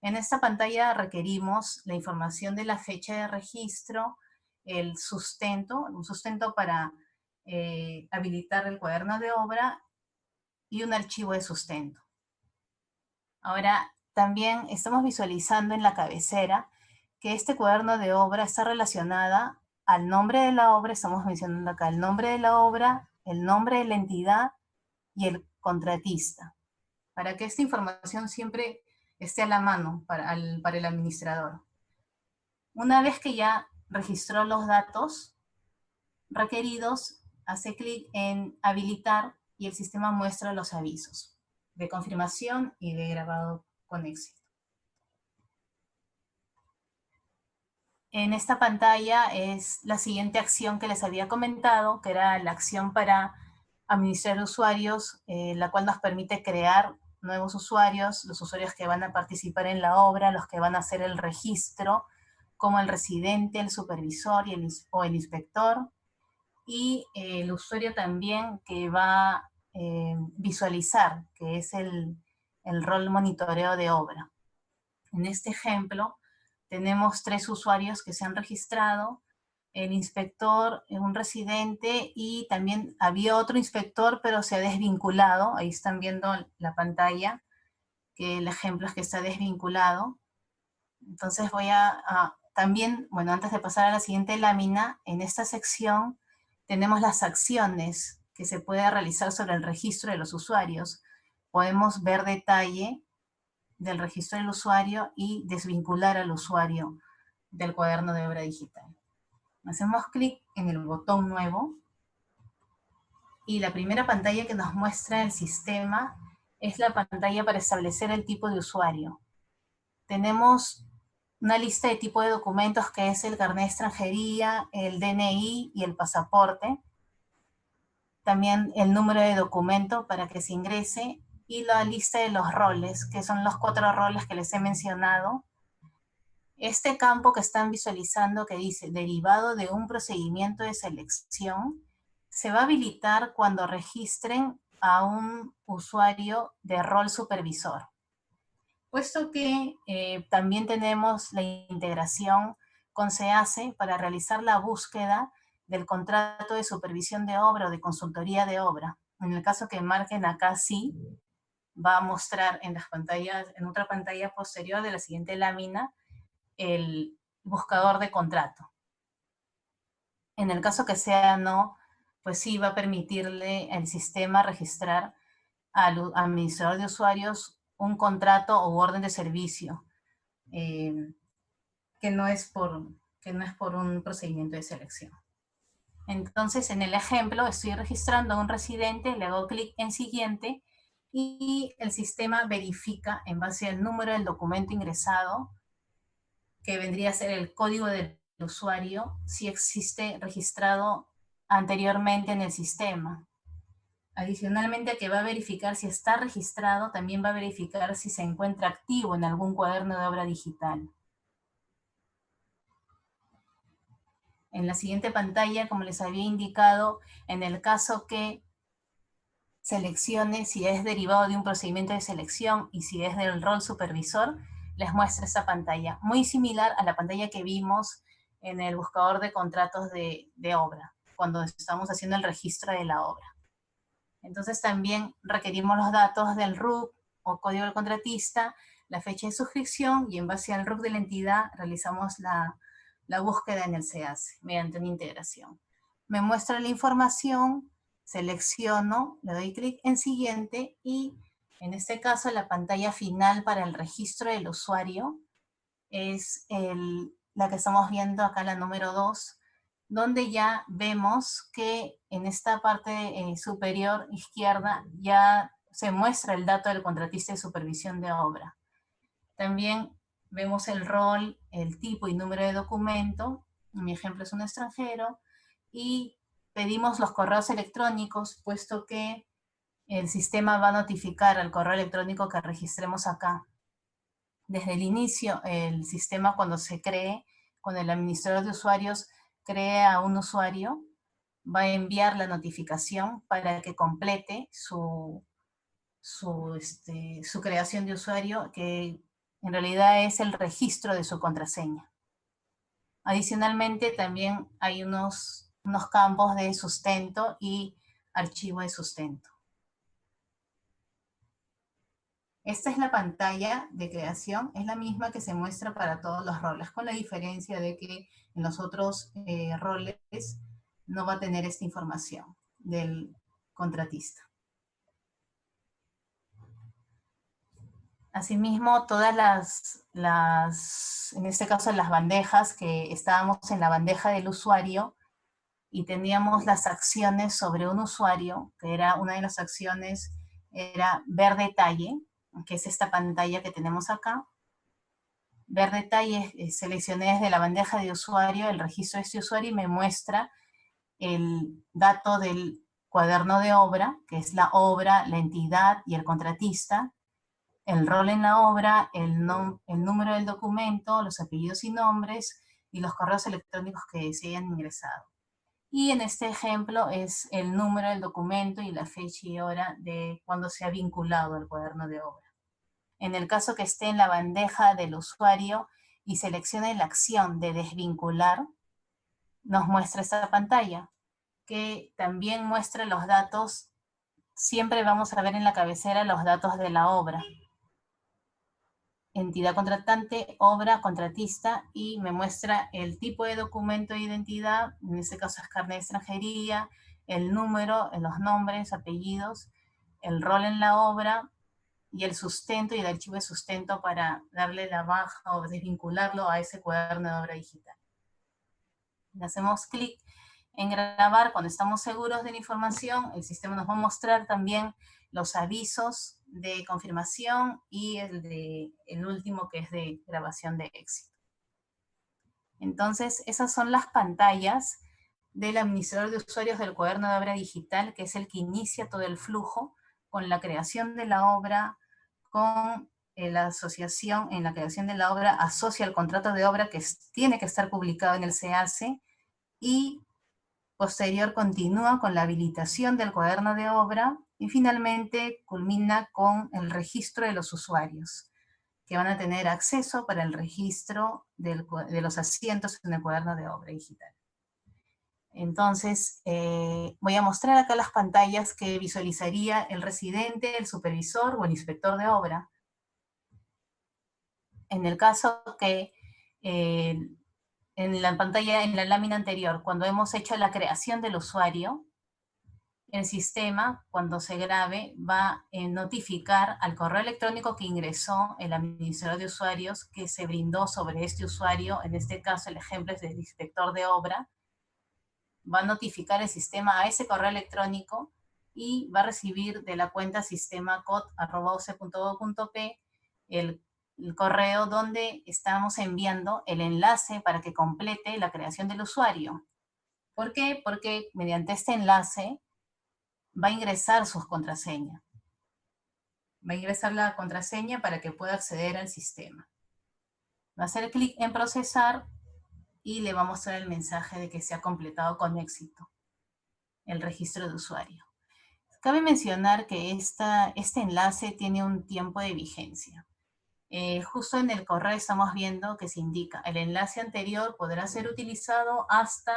[SPEAKER 3] En esta pantalla requerimos la información de la fecha de registro, un sustento para habilitar el cuaderno de obra y un archivo de sustento. Ahora, también estamos visualizando en la cabecera que este cuaderno de obra está relacionada al nombre de la obra, estamos mencionando acá el nombre de la obra, el nombre de la entidad y el contratista, para que esta información siempre esté a la mano para el administrador. Una vez que ya registró los datos requeridos, hace clic en habilitar y el sistema muestra los avisos de confirmación y de grabado con éxito. En esta pantalla es la siguiente acción que les había comentado, que era la acción para administrar usuarios, la cual nos permite crear nuevos usuarios, los usuarios que van a participar en la obra, los que van a hacer el registro, como el residente, el supervisor o el inspector, y el usuario también que va a visualizar, que es el rol monitoreo de obra. En este ejemplo, tenemos 3 usuarios que se han registrado, el inspector, un residente, y también había otro inspector, pero se ha desvinculado. Ahí están viendo la pantalla, que el ejemplo es que está desvinculado. Entonces voy también, bueno, antes de pasar a la siguiente lámina, en esta sección tenemos las acciones que se puede realizar sobre el registro de los usuarios. Podemos ver detalle del registro del usuario y desvincular al usuario del cuaderno de obra digital. Hacemos clic en el botón nuevo y la primera pantalla que nos muestra el sistema es la pantalla para establecer el tipo de usuario. Tenemos una lista de tipo de documentos que es el carnet de extranjería, el DNI y el pasaporte. También el número de documento para que se ingrese y la lista de los roles, que son los 4 roles que les he mencionado. Este campo que están visualizando que dice derivado de un procedimiento de selección, se va a habilitar cuando registren a un usuario de rol supervisor. Puesto que también tenemos la integración con SEACE para realizar la búsqueda del contrato de supervisión de obra o de consultoría de obra. En el caso que marquen acá sí, va a mostrar en las pantallas, en otra pantalla posterior de la siguiente lámina, el buscador de contrato. En el caso que sea no, pues sí va a permitirle al sistema registrar al administrador de usuarios un contrato o orden de servicio, que no es por un procedimiento de selección. Entonces, en el ejemplo, estoy registrando a un residente, le hago clic en siguiente, y el sistema verifica en base al número del documento ingresado, que vendría a ser el código del usuario, si existe registrado anteriormente en el sistema. Adicionalmente a que va a verificar si está registrado, también va a verificar si se encuentra activo en algún cuaderno de obra digital. En la siguiente pantalla, como les había indicado, en el caso que seleccione si es derivado de un procedimiento de selección y si es del rol supervisor, les muestra esta pantalla, muy similar a la pantalla que vimos en el buscador de contratos de obra, cuando estamos haciendo el registro de la obra. Entonces también requerimos los datos del RUC o código del contratista, la fecha de suscripción, y en base al RUC de la entidad realizamos la búsqueda en el SEACE mediante una integración. Me muestra la información, selecciono, le doy clic en siguiente y en este caso la pantalla final para el registro del usuario es la que estamos viendo acá, la número 2, donde ya vemos que en esta parte superior izquierda ya se muestra el dato del contratista de supervisión de obra. También vemos el rol, el tipo y número de documento, en mi ejemplo es un extranjero, y pedimos los correos electrónicos, puesto que el sistema va a notificar al correo electrónico que registremos acá. Desde el inicio, el sistema cuando se cree, cuando el administrador de usuarios crea un usuario, va a enviar la notificación para que complete su creación de usuario, que en realidad es el registro de su contraseña. Adicionalmente, también hay unos campos de sustento y archivo de sustento. Esta es la pantalla de creación, es la misma que se muestra para todos los roles, con la diferencia de que En los otros roles no va a tener esta información del contratista. Asimismo, todas en este caso las bandejas, que estábamos en la bandeja del usuario y teníamos las acciones sobre un usuario, que era una de las acciones, era ver detalle, que es esta pantalla que tenemos acá. Ver detalle, seleccioné desde la bandeja de usuario el registro de este usuario y me muestra el dato del cuaderno de obra, que es la obra, la entidad y el contratista, el rol en la obra, el número del documento, los apellidos y nombres, y los correos electrónicos que se hayan ingresado. Y en este ejemplo es el número del documento y la fecha y hora de cuando se ha vinculado el cuaderno de obra. En el caso que esté en la bandeja del usuario y seleccione la acción de desvincular, nos muestra esta pantalla, que también muestra los datos. Siempre vamos a ver en la cabecera los datos de la obra. Entidad contratante, obra, contratista, y me muestra el tipo de documento de identidad, en este caso es carnet de extranjería, el número, los nombres, apellidos, el rol en la obra, y el sustento y el archivo de sustento para darle la baja o desvincularlo a ese cuaderno de obra digital. Le hacemos clic en grabar cuando estamos seguros de la información. El sistema nos va a mostrar también los avisos de confirmación y el último, que es de grabación de éxito. Entonces, esas son las pantallas del administrador de usuarios del cuaderno de obra digital, que es el que inicia todo el flujo con la creación de la obra, con la asociación. En la creación de la obra asocia el contrato de obra que tiene que estar publicado en el SEACE, y posterior continúa con la habilitación del cuaderno de obra, y finalmente culmina con el registro de los usuarios, que van a tener acceso para el registro de los asientos en el cuaderno de obra digital. Entonces, voy a mostrar acá las pantallas que visualizaría el residente, el supervisor o el inspector de obra. En el caso que en la pantalla, en la lámina anterior, cuando hemos hecho la creación del usuario, el sistema, cuando se grabe, va a notificar al correo electrónico que ingresó el administrador de usuarios, que se brindó sobre este usuario. En este caso, el ejemplo es del inspector de obra. Va a notificar el sistema a ese correo electrónico y va a recibir de la cuenta sistema.cod@oce.gov.p el correo donde estamos enviando el enlace para que complete la creación del usuario. ¿Por qué? Porque mediante este enlace va a ingresar sus contraseñas. Va a ingresar la contraseña para que pueda acceder al sistema. Va a hacer clic en procesar y le va a mostrar el mensaje de que se ha completado con éxito el registro de usuario. Cabe mencionar que este enlace tiene un tiempo de vigencia. Justo en el correo estamos viendo que se indica: el enlace anterior podrá ser utilizado hasta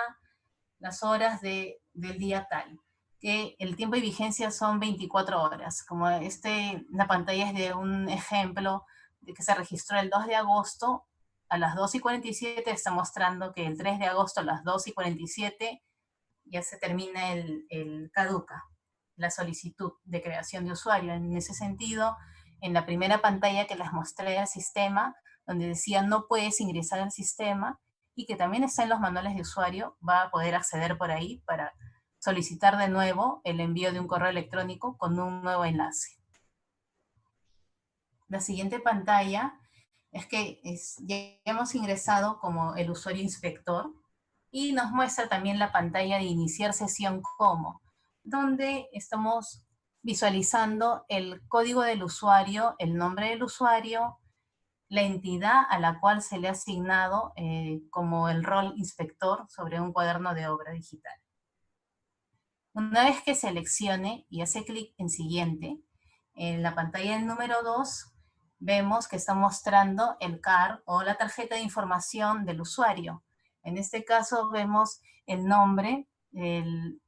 [SPEAKER 3] las horas del día tal, que el tiempo de vigencia son 24 horas. Como la pantalla es de un ejemplo de que se registró el 2 de agosto a las 2:47, está mostrando que el 3 de agosto a las 2:47 ya se termina caduca la solicitud de creación de usuario. En ese sentido, en la primera pantalla que les mostré al sistema, donde decía no puedes ingresar al sistema, y que también está en los manuales de usuario, va a poder acceder por ahí para solicitar de nuevo el envío de un correo electrónico con un nuevo enlace. La siguiente pantalla es que ya hemos ingresado como el usuario inspector, y nos muestra también la pantalla de iniciar sesión como, donde estamos visualizando el código del usuario, el nombre del usuario, la entidad a la cual se le ha asignado como el rol inspector sobre un cuaderno de obra digital. Una vez que seleccione y hace clic en siguiente, en la pantalla del número 2, vemos que está mostrando el CAR o la tarjeta de información del usuario. En este caso vemos el nombre, el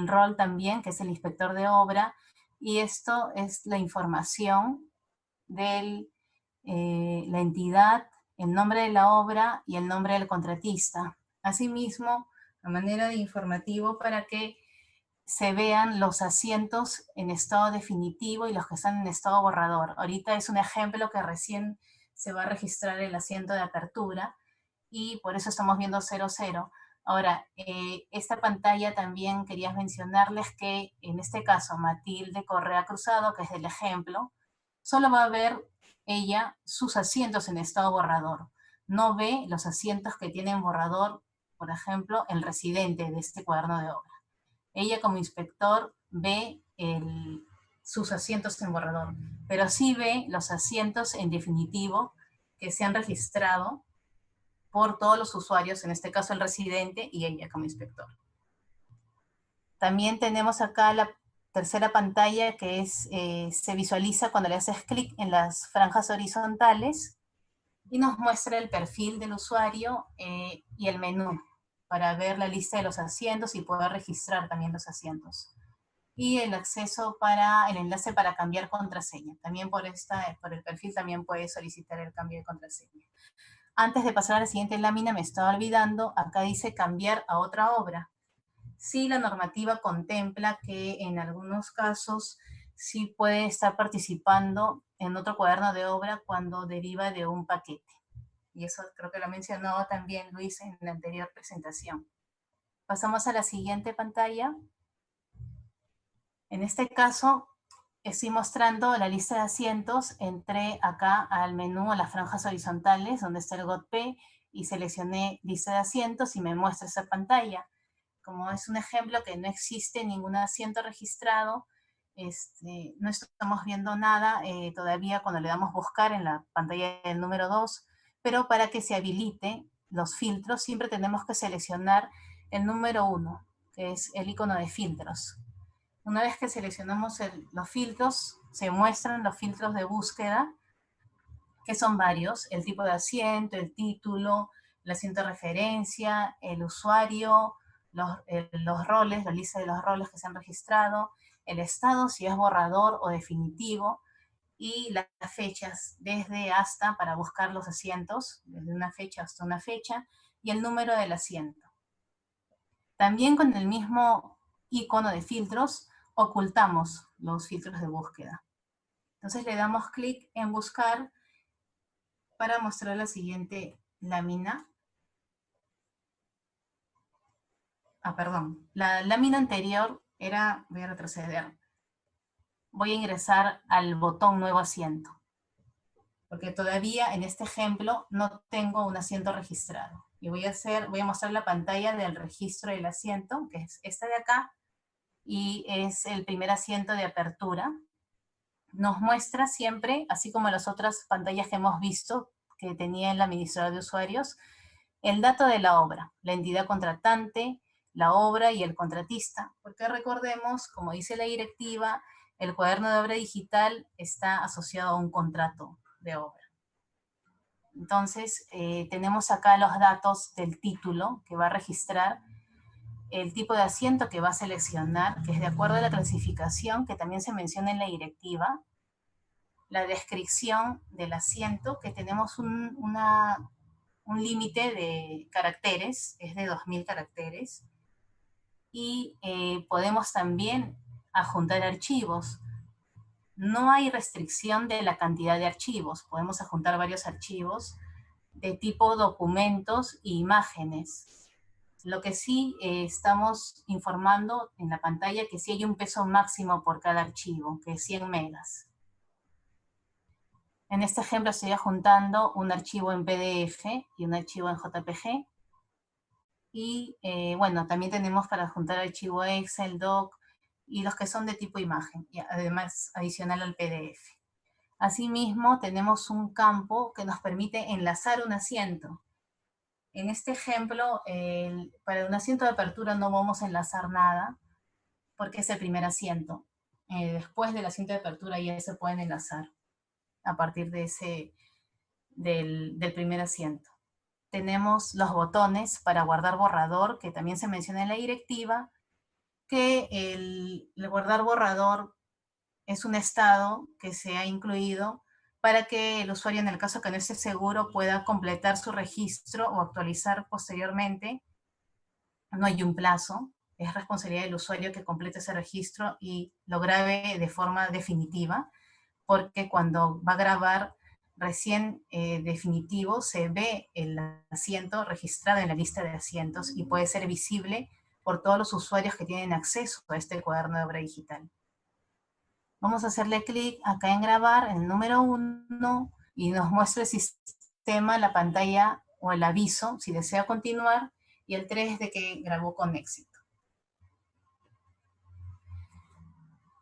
[SPEAKER 3] rol también, que es el inspector de obra, y esto es la información de la entidad, el nombre de la obra y el nombre del contratista. Asimismo, a manera de informativo para que se vean los asientos en estado definitivo y los que están en estado borrador. Ahorita es un ejemplo que recién se va a registrar el asiento de apertura y por eso estamos viendo 00. Ahora, esta pantalla también quería mencionarles que en este caso Matilde Correa Cruzado, que es el ejemplo, solo va a ver ella sus asientos en estado borrador. No ve los asientos que tienen borrador, por ejemplo, el residente de este cuaderno de obra. Ella como inspector ve sus asientos en borrador, pero sí ve los asientos en definitivo que se han registrado por todos los usuarios, en este caso el residente y ella como inspector. También tenemos acá la tercera pantalla que es, se visualiza cuando le haces clic en las franjas horizontales y nos muestra el perfil del usuario y el menú para ver la lista de los asientos y poder registrar también los asientos. Y el acceso para, el enlace para cambiar contraseña. También por el perfil también puedes solicitar el cambio de contraseña. Antes de pasar a la siguiente lámina, me estaba olvidando, acá dice cambiar a otra obra. Sí, la normativa contempla que en algunos casos sí puede estar participando en otro cuaderno de obra cuando deriva de un paquete. Y eso creo que lo mencionó también Luis en la anterior presentación. Pasamos a la siguiente pantalla. En este caso, estoy mostrando la lista de asientos. Entré acá al menú, a las franjas horizontales, donde está el GOTP, y seleccioné lista de asientos y me muestra esa pantalla. Como es un ejemplo que no existe ningún asiento registrado, no estamos viendo nada todavía cuando le damos buscar en la pantalla del número 2, pero para que se habilite los filtros siempre tenemos que seleccionar el número 1, que es el icono de filtros. Una vez que seleccionamos los filtros, se muestran los filtros de búsqueda, que son varios: el tipo de asiento, el título, el asiento de referencia, el usuario, los roles, la lista de los roles que se han registrado, el estado, si es borrador o definitivo, y las fechas, desde hasta, para buscar los asientos, desde una fecha hasta una fecha, y el número del asiento. También con el mismo icono de filtros, ocultamos los filtros de búsqueda. Entonces le damos clic en buscar para mostrar la siguiente lámina. Perdón, la lámina anterior era, voy a retroceder, voy a ingresar al botón nuevo asiento, porque todavía en este ejemplo no tengo un asiento registrado. Y voy a mostrar la pantalla del registro del asiento, que es esta de acá, y es el primer asiento de apertura. Nos muestra siempre, así como las otras pantallas que hemos visto, que tenía el administrador de usuarios, el dato de la obra, la entidad contratante, la obra y el contratista, porque recordemos, como dice la directiva, el cuaderno de obra digital está asociado a un contrato de obra. Entonces, tenemos acá los datos del título que va a registrar, el tipo de asiento que va a seleccionar, que es de acuerdo a la clasificación que también se menciona en la directiva, la descripción del asiento, que tenemos un límite de caracteres, es de 2000 caracteres, y podemos también adjuntar archivos. No hay restricción de la cantidad de archivos, podemos adjuntar varios archivos de tipo documentos e imágenes. Lo que sí estamos informando en la pantalla que sí hay un peso máximo por cada archivo, que es 100 megas. En este ejemplo estoy adjuntando un archivo en PDF y un archivo en JPG. Y bueno, también tenemos para adjuntar archivo Excel, Doc y los que son de tipo imagen, y además adicional al PDF. Asimismo, tenemos un campo que nos permite enlazar un asiento. En este ejemplo, para un asiento de apertura no vamos a enlazar nada, porque es el primer asiento. Después del asiento de apertura ya se pueden enlazar a partir de del primer asiento. Tenemos los botones para guardar borrador, que también se menciona en la directiva, que el guardar borrador es un estado que se ha incluido para que el usuario, en el caso que no esté seguro, pueda completar su registro o actualizar posteriormente no hay un plazo, es responsabilidad del usuario que complete ese registro y lo grabe de forma definitiva, porque cuando va a grabar recién definitivo se ve el asiento registrado en la lista de asientos y puede ser visible por todos los usuarios que tienen acceso a este cuaderno de obra digital. Vamos a hacerle clic acá en grabar, en el número 1, y nos muestra el sistema, la pantalla o el aviso, si desea continuar, y el 3 de que grabó con éxito.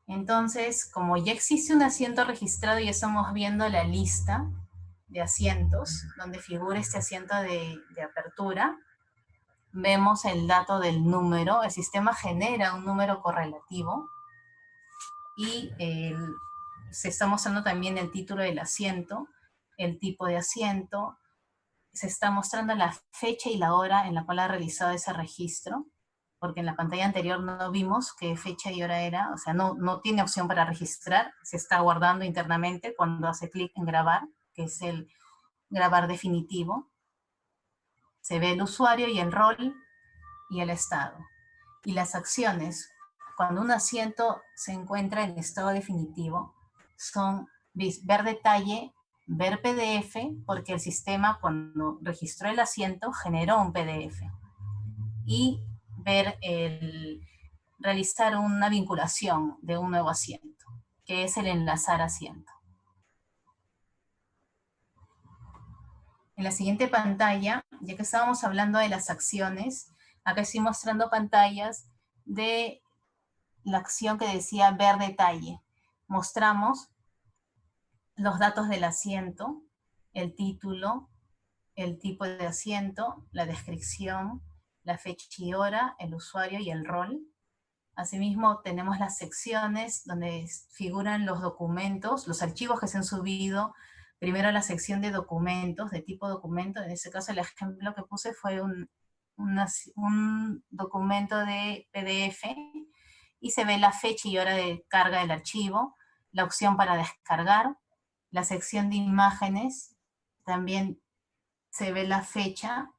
[SPEAKER 3] Entonces, como ya existe un asiento registrado y estamos viendo la lista de asientos, donde figura este asiento de apertura, vemos el dato del número, el sistema genera un número correlativo, y se está mostrando también el título del asiento, el tipo de asiento, se está mostrando la fecha y la hora en la cual ha realizado ese registro, porque en la pantalla anterior no vimos qué fecha y hora era, o sea, no tiene opción para registrar, se está guardando internamente cuando hace clic en grabar, que es el grabar definitivo. Se ve el usuario y el rol y el estado. Y las acciones, cuando un asiento se encuentra en estado definitivo, son ver detalle, ver PDF, porque el sistema cuando registró el asiento generó un PDF. Y ver realizar una vinculación de un nuevo asiento, que es el enlazar asiento. En la siguiente pantalla, ya que estábamos hablando de las acciones, acá estoy mostrando pantallas de la acción que decía ver detalle. Mostramos los datos del asiento, el título, el tipo de asiento, la descripción, la fecha y hora, el usuario y el rol. Asimismo, tenemos las secciones donde figuran los documentos, los archivos que se han subido. Primero la sección de documentos, de tipo documento. En este caso el ejemplo que puse fue un documento de PDF, y se ve la fecha y hora de carga del archivo, la opción para descargar, la sección de imágenes, también se ve la fecha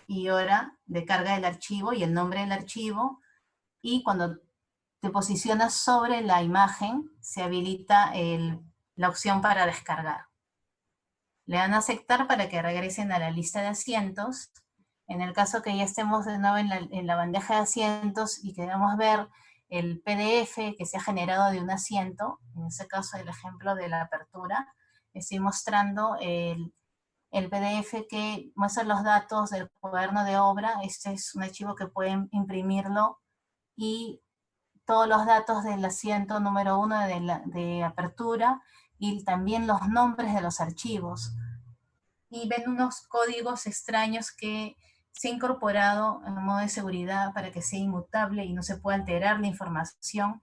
[SPEAKER 3] y hora de carga del archivo y el nombre del archivo, y cuando te posicionas sobre la imagen, se habilita la opción para descargar. Le dan a aceptar para que regresen a la lista de asientos. En el caso que ya estemos de nuevo en la bandeja de asientos y queramos ver el PDF que se ha generado de un asiento, en este caso el ejemplo de la apertura, estoy mostrando el PDF que muestra los datos del cuaderno de obra. Este es un archivo que pueden imprimirlo, y todos los datos del asiento número 1 de apertura, y también los nombres de los archivos. Y ven unos códigos extraños que se ha incorporado en modo de seguridad para que sea inmutable y no se pueda alterar la información.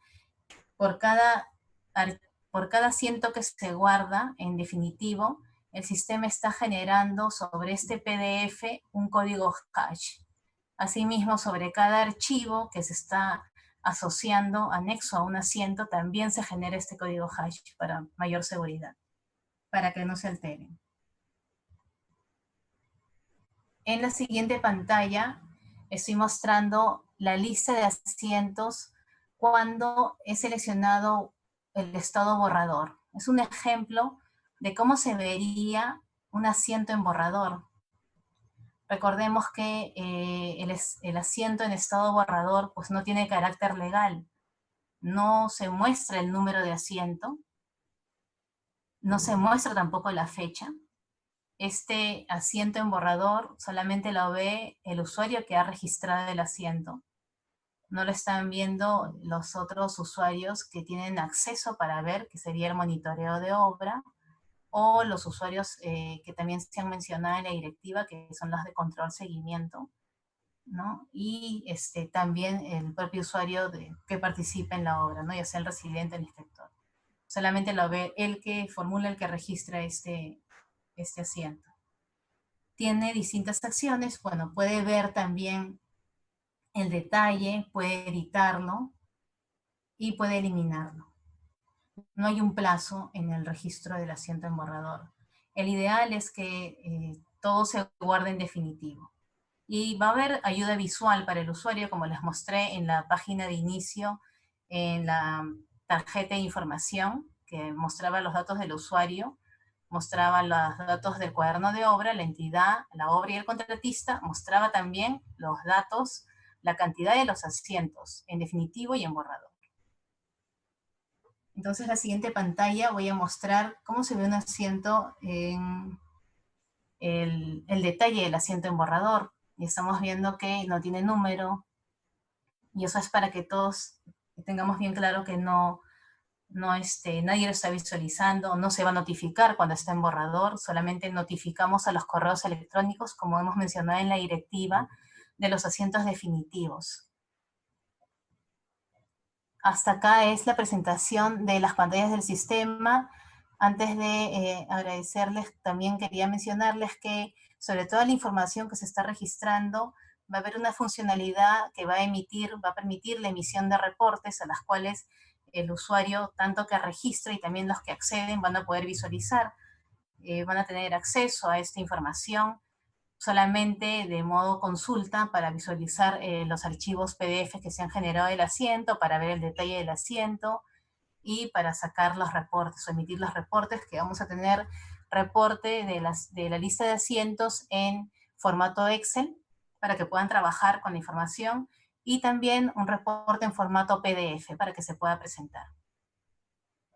[SPEAKER 3] Por cada asiento que se guarda en definitivo, el sistema está generando sobre este PDF un código hash. Asimismo, sobre cada archivo que se está asociando, anexo a un asiento, también se genera este código hash para mayor seguridad, para que no se alteren. En la siguiente pantalla estoy mostrando la lista de asientos cuando he seleccionado el estado borrador. Es un ejemplo de cómo se vería un asiento en borrador. Recordemos que el asiento en estado borrador pues no tiene carácter legal. No se muestra el número de asiento, no se muestra tampoco la fecha. Este asiento en borrador solamente lo ve el usuario que ha registrado el asiento. No lo están viendo los otros usuarios que tienen acceso para ver, que sería el monitoreo de obra, o los usuarios que también se han mencionado en la directiva, que son los de control seguimiento, ¿no? Y también el propio usuario que participa en la obra, ¿no? Ya sea el residente o el inspector. Solamente lo ve el que formula, el que registra este asiento. Tiene distintas acciones. Bueno, puede ver también el detalle, puede editarlo y puede eliminarlo. No hay un plazo en el registro del asiento en borrador. El ideal es que todo se guarde en definitivo. Y va a haber ayuda visual para el usuario, como les mostré en la página de inicio, en la tarjeta de información, que mostraba los datos del usuario, mostraba los datos del cuaderno de obra, la entidad, la obra y el contratista, mostraba también los datos, la cantidad de los asientos, en definitivo y en borrador. Entonces, la siguiente pantalla voy a mostrar cómo se ve un asiento en el detalle del asiento en borrador. Y estamos viendo que no tiene número, y eso es para que todos tengamos bien claro que nadie lo está visualizando, no se va a notificar cuando está en borrador, solamente notificamos a los correos electrónicos, como hemos mencionado en la directiva, de los asientos definitivos. Hasta acá es la presentación de las pantallas del sistema. Antes de agradecerles, también quería mencionarles que sobre toda la información que se está registrando, va a haber una funcionalidad que va a permitir la emisión de reportes a las cuales el usuario, tanto que registra y también los que acceden, van a poder visualizar. Van a tener acceso a esta información solamente de modo consulta para visualizar los archivos PDF que se han generado del asiento, para ver el detalle del asiento y para sacar los reportes o emitir los reportes, que vamos a tener reporte de la lista de asientos en formato Excel para que puedan trabajar con la información, y también un reporte en formato PDF para que se pueda presentar.